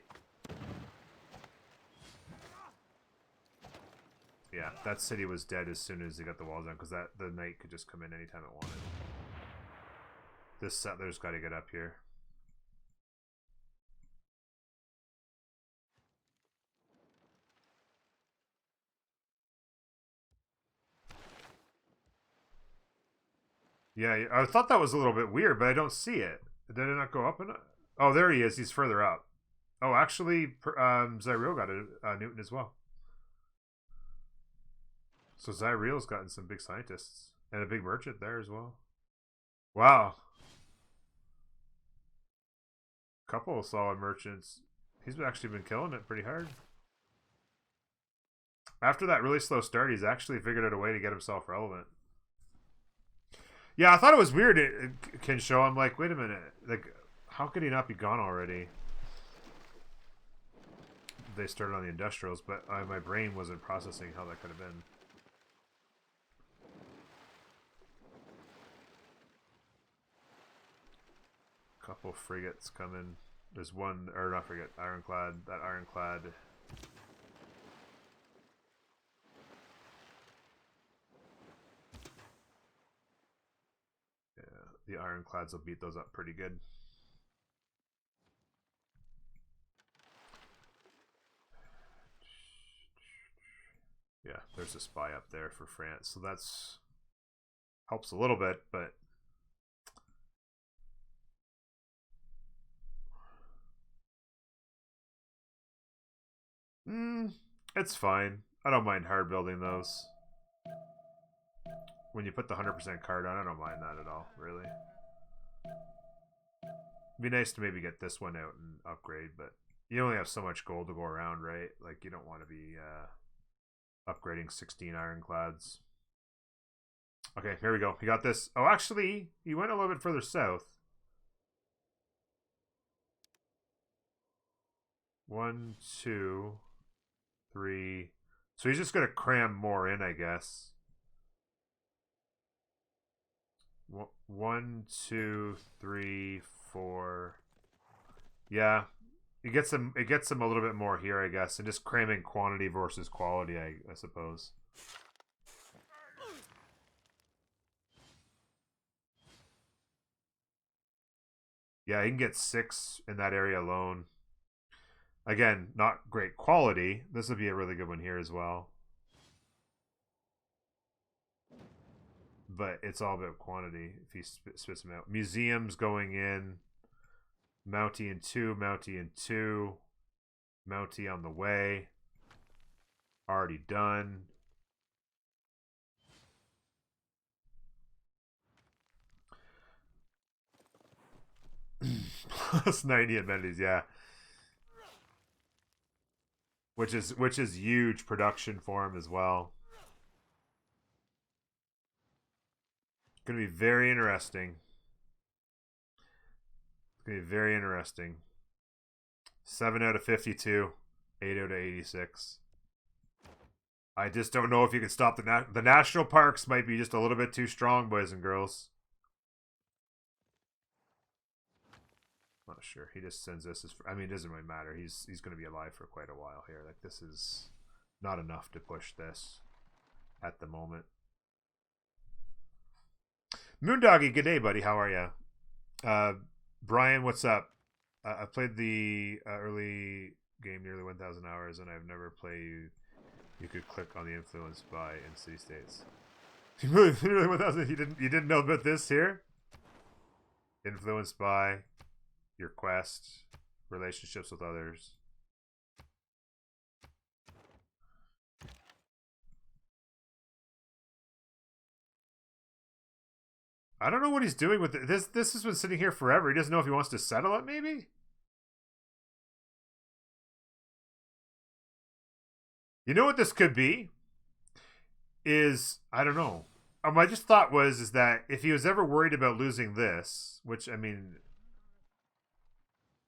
Yeah, that city was dead as soon as they got the walls down, because the knight could just come in anytime it wanted. This settler's got to get up here. Yeah, I thought that was a little bit weird, but I don't see it. Did it not go up? Oh, there he is. He's further up. Oh, actually, Zyriel got a Newton as well. So Zyriel's gotten some big scientists and a big merchant there as well. Wow. Couple of solid merchants. He's actually been killing it pretty hard. After that really slow start, he's actually figured out a way to get himself relevant. Yeah, I thought it was weird. It can show. I'm like, wait a minute. Like, how could he not be gone already? They started on the industrials, but my brain wasn't processing how that could have been. Couple frigates coming. There's one, or not frigate, ironclad. That ironclad. Yeah, the ironclads will beat those up pretty good. Yeah, there's a spy up there for France, so that's helps a little bit, but it's fine. I don't mind hard building those. When you put the 100% card on, I don't mind that at all, really. It'd be nice to maybe get this one out and upgrade, but you only have so much gold to go around, right? Like, you don't want to be upgrading 16 ironclads. Okay, here we go. We got this. Oh, actually, he went a little bit further south. 1, 2, 3. So he's just going to cram more in, I guess. 1, 2, 3, 4. Yeah, it gets him a little bit more here, I guess, and just cramming quantity versus quality, I suppose. Yeah, he can get 6 in that area alone. Again, not great quality. This would be a really good one here as well. But it's all about quantity if he spits them out. Museums going in. Mountie in 2, Mountie in 2. Mountie on the way. Already done. Plus 90 amenities, yeah. Which is huge production for him as well. Gonna be very interesting. It's gonna be very interesting. 7 out of 52, 8 out of 86. I just don't know if you can stop the national parks. Might be just a little bit too strong, boys and girls. Not sure. He just sends this as. I mean, it doesn't really matter. He's going to be alive for quite a while here. Like, this is not enough to push this at the moment. Moondoggy, good day, buddy. How are you? Brian, what's up? I played the early game nearly 1,000 hours, and I've never played. You could click on the influence by in city states. Nearly 1,000. You didn't know about this here? Influenced by your quest, relationships with others. I don't know what he's doing with it. This has been sitting here forever. He doesn't know if he wants to settle it, maybe? You know what this could be? I don't know. My just thought is that if he was ever worried about losing this, which, I mean,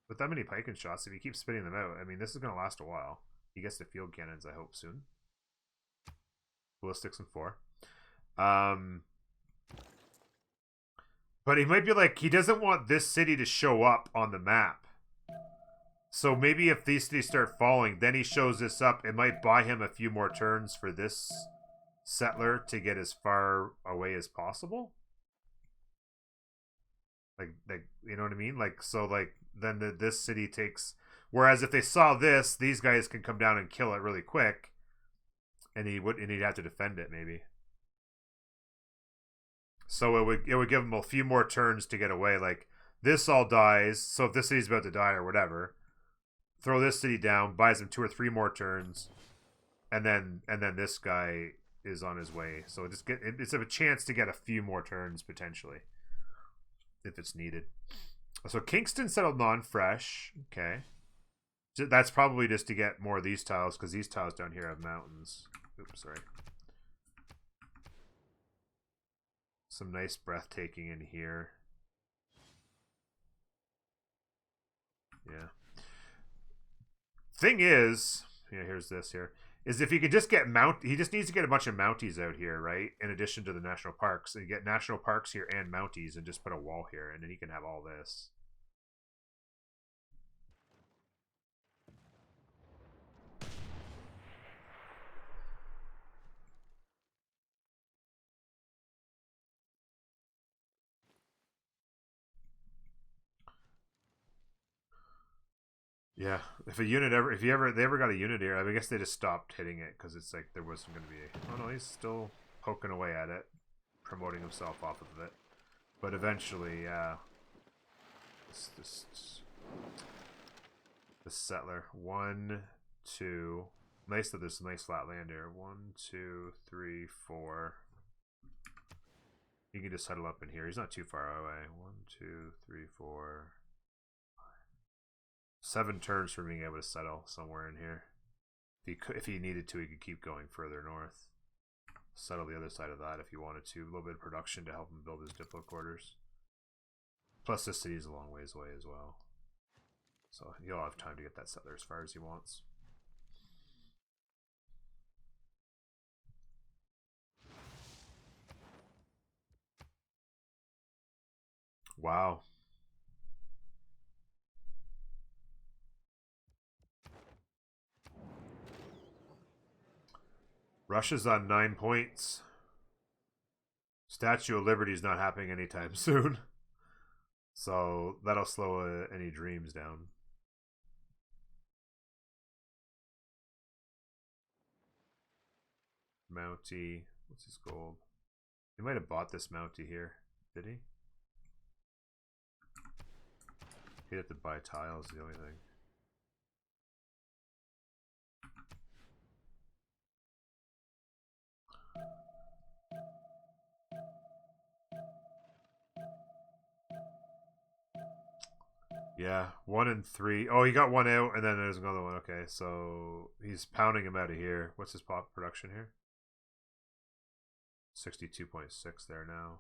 with that many pike and shots, if he keeps spitting them out, I mean, this is going to last a while. He gets to field cannons, I hope, soon. Ballistics and 4. But he might be like, he doesn't want this city to show up on the map. So maybe if these cities start falling, then he shows this up. It might buy him a few more turns for this settler to get as far away as possible. Like you know what I mean? Like, so like then this city takes. Whereas if they saw this, these guys can come down and kill it really quick, and he'd have to defend it maybe. So it would give him a few more turns to get away. Like, this all dies, so if this city's about to die or whatever, throw this city down, buys him 2 or 3 more turns, and then this guy is on his way. So it's a chance to get a few more turns potentially if it's needed. So Kingston settled non-fresh. Okay, that's probably just to get more of these tiles because these tiles down here have mountains. Oops, sorry. Some nice breathtaking in here. Yeah. Thing is, yeah, here's this here. Is if he could just get he just needs to get a bunch of Mounties out here, right? In addition to the national parks. So you get national parks here and Mounties and just put a wall here, and then he can have all this. Yeah, if they ever got a unit here, I mean, I guess they just stopped hitting it because it's like there wasn't going to be. Oh no, he's still poking away at it, promoting himself off of it. But eventually, yeah. This settler 1, 2. Nice that there's some nice flat land here. 1, 2, 3, 4. You can just settle up in here. He's not too far away. 1, 2, 3, 4. 7 turns for being able to settle somewhere in here. If he needed to, he could keep going further north. Settle the other side of that if he wanted to. A little bit of production to help him build his diplo quarters. Plus, this city is a long ways away as well. So he'll have time to get that settler as far as he wants. Wow. Russia's on 9 points. Statue of Liberty is not happening anytime soon. So that'll slow any dreams down. Mountie. What's his gold? He might have bought this Mountie here. Did he? He'd have to buy tiles, the only thing. Yeah, 1 and 3. Oh, he got one out, and then there's another one. Okay, so he's pounding him out of here. What's his pop production here? 62.6 there now.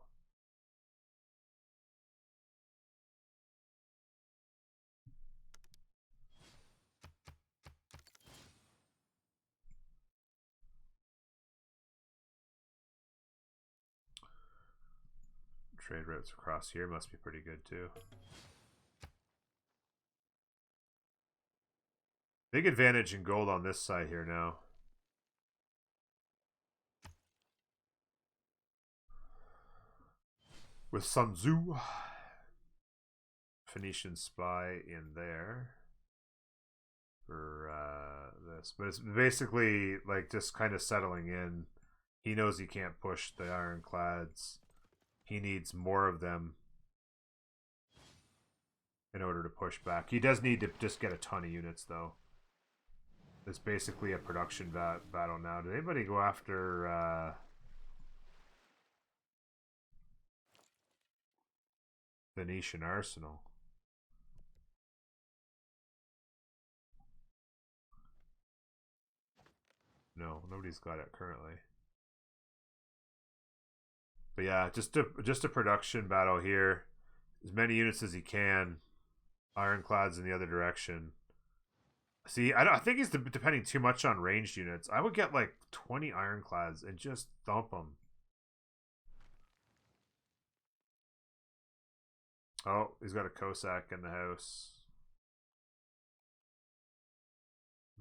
Trade routes across here must be pretty good too. Big advantage in gold on this side here now. With SunTzu. Phoenician spy in there for this. But it's basically like just kind of settling in. He knows he can't push the ironclads. He needs more of them in order to push back. He does need to just get a ton of units, though. It's basically a production battle now. Did anybody go after Venetian Arsenal? No, nobody's got it currently. But yeah, just a production battle here. As many units as he can. Ironclads in the other direction. See, I think he's depending too much on ranged units. I would get like 20 ironclads and just thump them. Oh, he's got a Cossack in the house.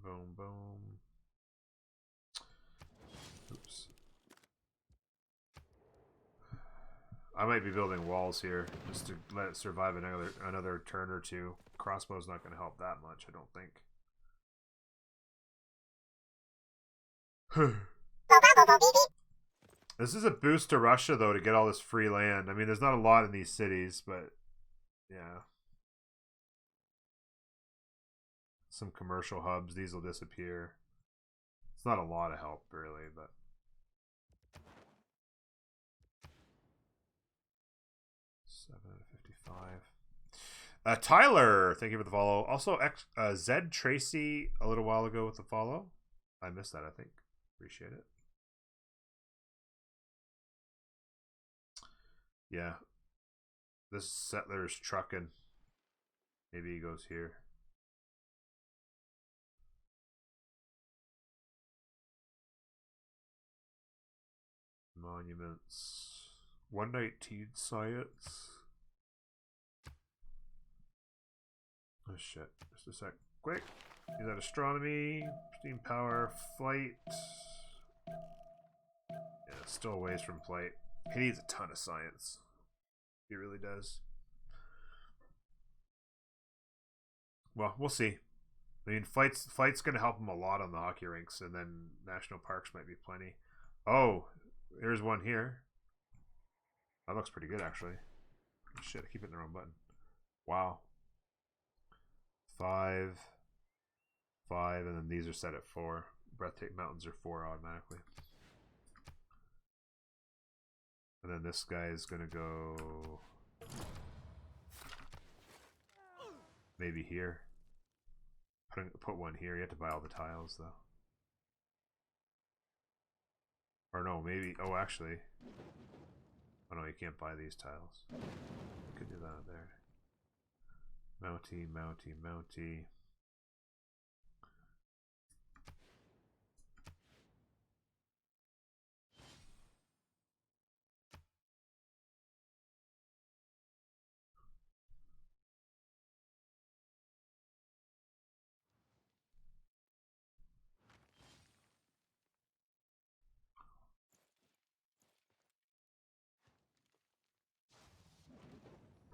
Boom, boom. Oops. I might be building walls here just to let it survive another turn or two. Crossbow's not going to help that much, I don't think. This is a boost to Russia, though, to get all this free land. I mean, there's not a lot in these cities, but yeah. Some commercial hubs, these will disappear. It's not a lot of help, really, but... Tyler, thank you for the follow. Also, Zed Tracy a little while ago with the follow. I missed that, I think. Appreciate it. Yeah. This settler's trucking. Maybe he goes here. Monuments. 119 science. Oh shit. Just a sec. Quick. He's at astronomy, steam power, flight. Yeah, still a ways from flight. He needs a ton of science. He really does. Well, we'll see. I mean, flight's going to help him a lot on the hockey rinks, and then national parks might be plenty. Oh, here's one here. That looks pretty good, actually. Oh, shit, I keep hitting the wrong button. Wow. 5, 5, and then these are set at 4. Breathtaking Mountains are 4 automatically. And then this guy is going to go... maybe here. Put one here. You have to buy all the tiles, though. Or no, maybe... oh, actually... oh no, you can't buy these tiles. You could do that there. Mountie, Mountie, Mountie.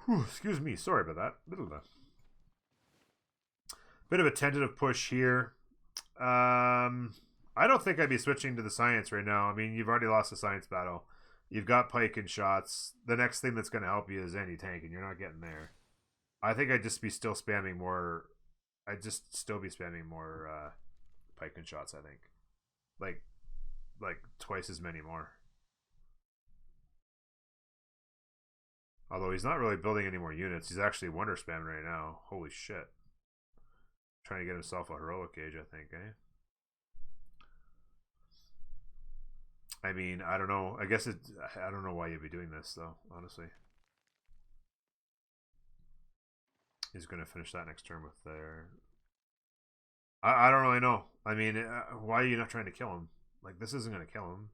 Whew, excuse me. Sorry about that. Bit of a tentative push here. I don't think I'd be switching to the science right now. I mean, you've already lost the science battle. You've got pike and shots. The next thing that's going to help you is anti-tank, and you're not getting there. I think I'd just be still spamming more. I'd just still be spamming more pike and shots, I think. Like twice as many more. Although he's not really building any more units. He's actually wonder spamming right now. Holy shit. Trying to get himself a heroic gauge, I think, eh? I mean, I don't know. I guess I don't know why you'd be doing this, though, honestly. He's going to finish that next turn with their... I don't really know. I mean, why are you not trying to kill him? Like, this isn't going to kill him.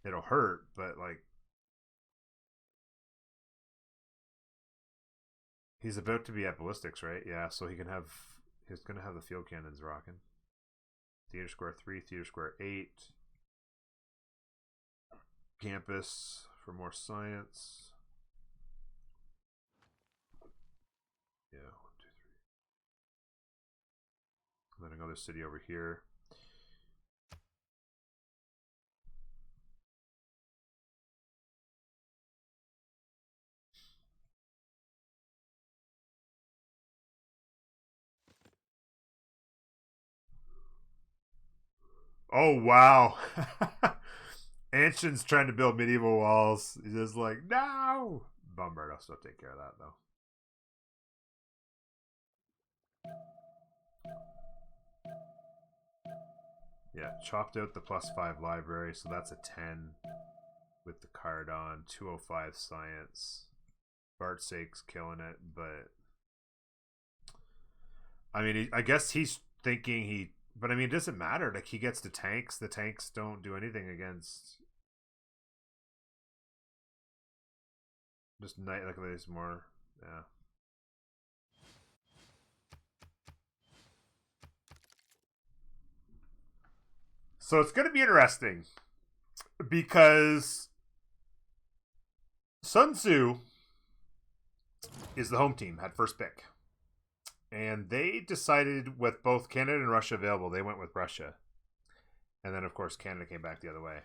It'll hurt, but, like... He's about to be at ballistics, right? Yeah, so he can have... He's going to have the field cannons rocking. Theater square 3, theater square 8. Campus for more science. Yeah, 1, 2, 3. And then another city over here. Oh, wow. Anshin's trying to build medieval walls. He's just like, no! Bombard, I'll still take care of that, though. Yeah, chopped out the +5 library, so that's a 10 with the card on. 205 science. Bartsake's killing it, but... I mean, I guess he's thinking he... But I mean, it doesn't matter. Like, he gets the tanks. The tanks don't do anything against... Just night like there's more. Yeah. So it's going to be interesting because SunTzu is the home team, had first pick. And they decided with both Canada and Russia available, they went with Russia. And then, of course, Canada came back the other way.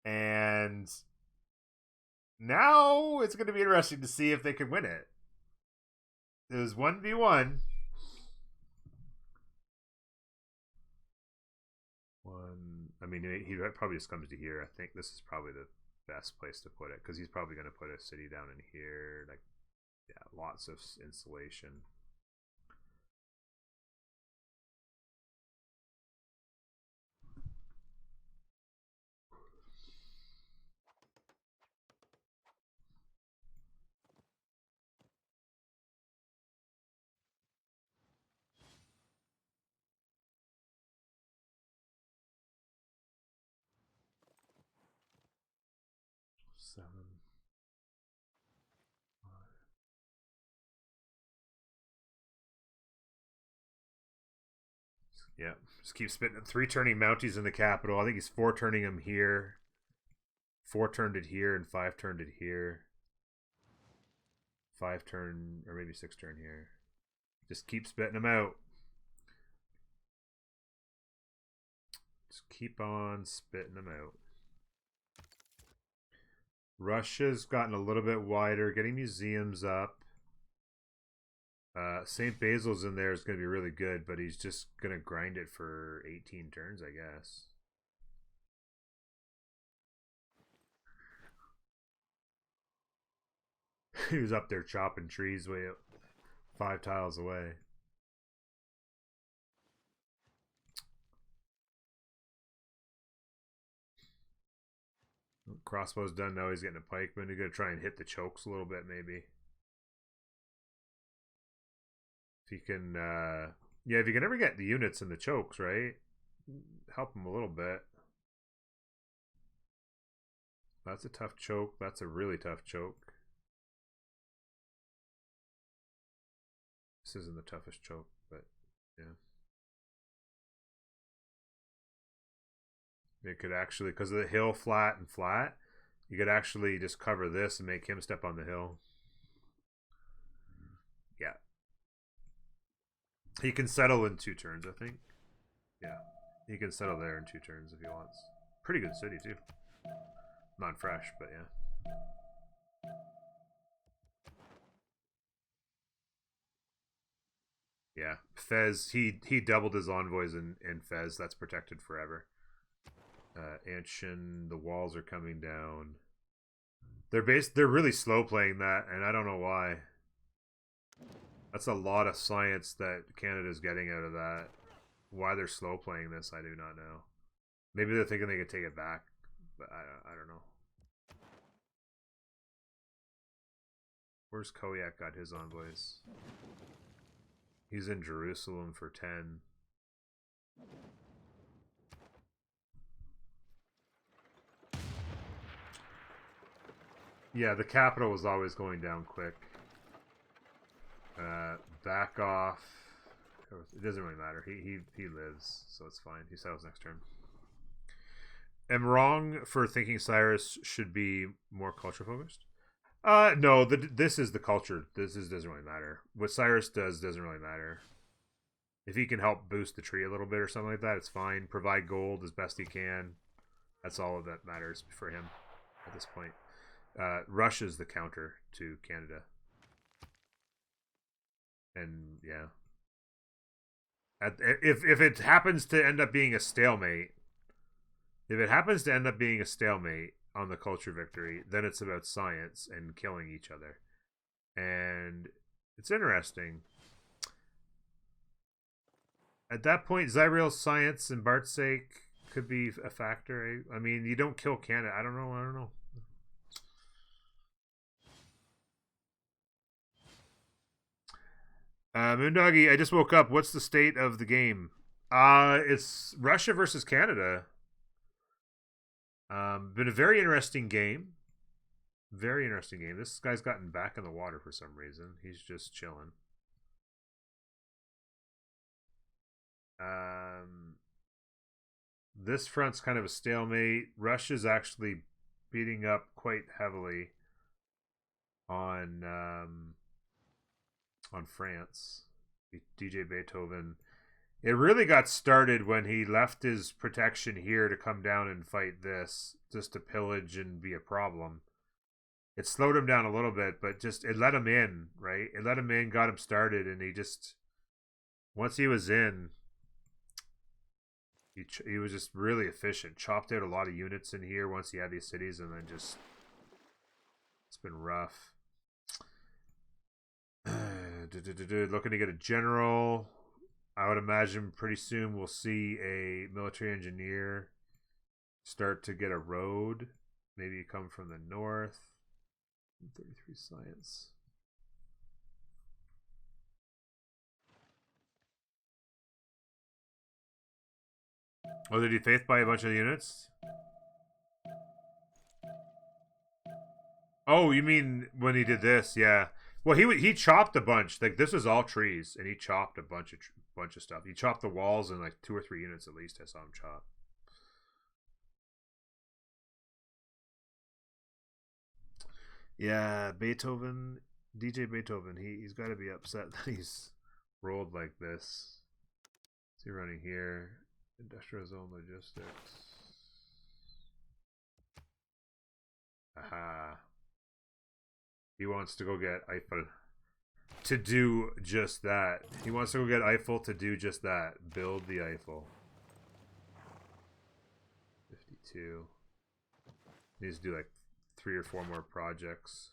And now it's going to be interesting to see if they can win it. It was 1v1. I mean, he probably just comes to here. I think this is probably the best place to put it because he's probably going to put a city down in here. Like, yeah, lots of insulation. Yeah, just keep spitting. 3 turning Mounties in the capital. I think he's 4 turning him here, 4 turned it here, and 5 turned it here. 5 turn, or maybe 6 turn here. Just keep spitting them out. Just keep on spitting them out. Russia's gotten a little bit wider, getting museums up. St. Basil's in there is going to be really good, but he's just going to grind it for 18 turns, I guess. He was up there chopping trees way up 5 tiles away. Crossbow's done now. He's getting a pikeman. He's going to try and hit the chokes a little bit, maybe. If you can, yeah, if you can ever get the units in the chokes, right? Help him a little bit. That's a tough choke. That's a really tough choke. This isn't the toughest choke, but yeah. It could actually, because of the hill flat and flat, you could actually just cover this and make him step on the hill. He can settle in 2 turns, I think. Yeah, he can settle there in 2 turns if he wants. Pretty good city too. Not fresh, but yeah. Yeah, Fez. He doubled his envoys in Fez. That's protected forever. Anshin, the walls are coming down. They're really slow playing that, and I don't know why. That's a lot of science that Canada's getting out of that. Why they're slow playing this, I do not know. Maybe they're thinking they could take it back, but I don't know. Where's Koyak got his envoys? He's in Jerusalem for 10. Yeah, the capital was always going down quick. Back off. It doesn't really matter. He lives, so it's fine. He settles next turn. Am wrong for thinking Cyrus should be more culture focused? No. This is the culture. Doesn't really matter. What Cyrus does doesn't really matter. If he can help boost the tree a little bit or something like that, it's fine. Provide gold as best he can. That's all that matters for him at this point. Russia is the counter to Canada. And yeah. If it happens to end up being a stalemate, on the culture victory, then it's about science and killing each other. And it's interesting. At that point, Zyriel's science and Bart's sake could be a factor. I mean, you don't kill Canada. I don't know. Moondoggy, I just woke up. What's the state of the game? It's Russia versus Canada. Been a very interesting game. Very interesting game. This guy's gotten back in the water for some reason. He's just chilling. This front's kind of a stalemate. Russia's actually beating up quite heavily on France. DJ Beethoven. It really got started when he left his protection here to come down and fight this, just to pillage and be a problem. It slowed him down a little bit, but just it let him in, right? It let him in, got him started, and he just, once he was in, he was just really efficient. Chopped out a lot of units in here once he had these cities, and then just, it's been rough. Looking to get a general. I would imagine pretty soon we'll see a military engineer start to get a road. Maybe come from the north. 33 science. Oh, did he faith buy a bunch of units? Oh, you mean when he did this? Yeah. Well, he chopped a bunch. Like this was all trees, and he chopped a bunch of stuff. He chopped the walls in like 2 or 3 units at least. I saw him chop. Yeah, Beethoven, DJ Beethoven. He's got to be upset that he's rolled like this. What's he running here? Industrial zone logistics. Aha. He wants to go get Eiffel to do just that. He wants to go get Eiffel to do just that. Build the Eiffel. 52. Needs to do like 3 or 4 more projects.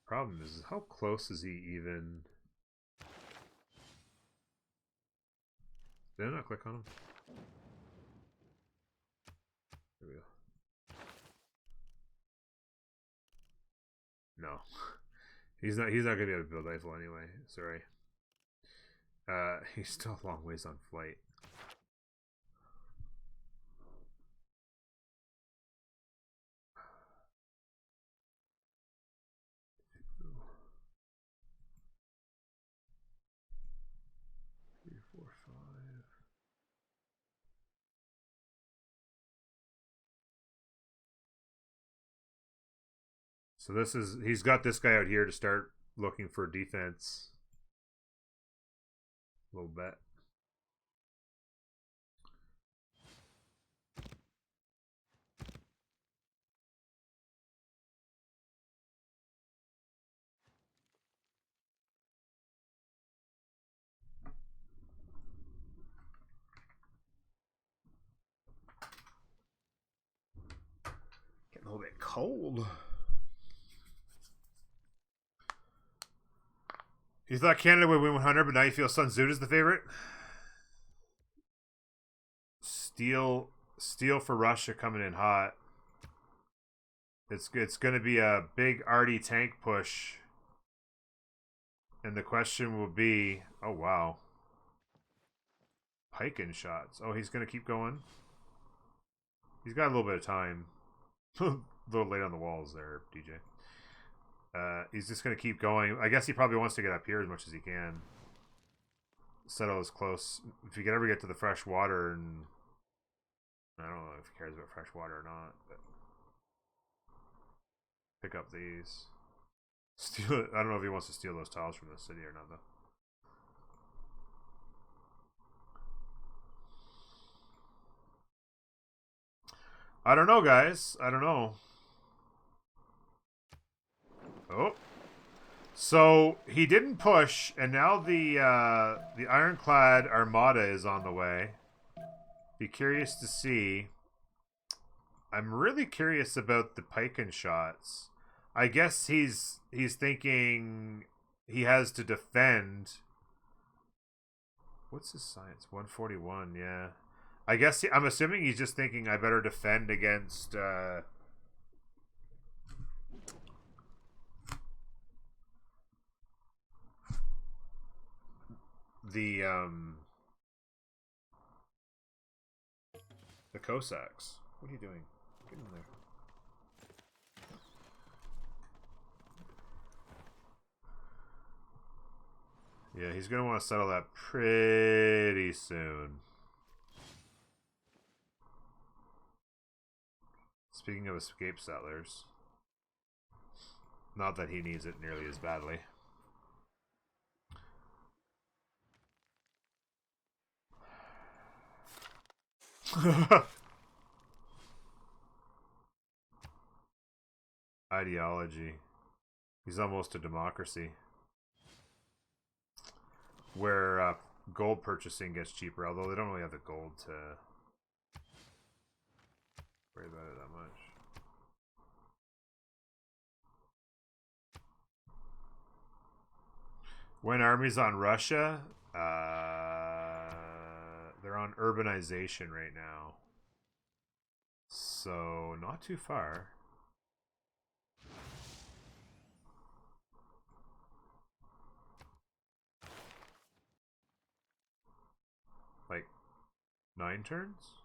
Problem is, how close is he even? Did I not click on him? There we go. No. He's not gonna be able to build Eiffel anyway. Sorry. He's still a long ways on flight. So this is, he's got this guy out here to start looking for defense. A little bit. Getting a little bit cold. You thought Canada would win 100, but now you feel SunTzu is the favorite? Steel for Russia coming in hot. It's going to be a big arty tank push. And the question will be, oh wow. Piking shots. Oh, he's going to keep going. He's got a little bit of time. A little late on the walls there, DJ. He's just going to keep going. I guess he probably wants to get up here as much as he can. Settle as close. If you could ever get to the fresh water, and I don't know if he cares about fresh water or not, but pick up these. Steal. I don't know if he wants to steal those tiles from the city or not, though. I don't know, guys. I don't know. Oh. So he didn't push, and now the ironclad armada is on the way. Be curious to see. I'm really curious about the Piken shots. I guess he's thinking he has to defend. What's his science? 141, yeah. I guess I'm assuming he's just thinking I better defend against the Cossacks. What are you doing? Get in there. Yeah, he's going to want to settle that pretty soon. Speaking of escape settlers. Not that he needs it nearly as badly. Ideology. He's almost a democracy. Where gold purchasing gets cheaper, although they don't really have the gold to worry about it that much. When armies on Russia, they're on urbanization right now. So, not too far. Like 9 turns?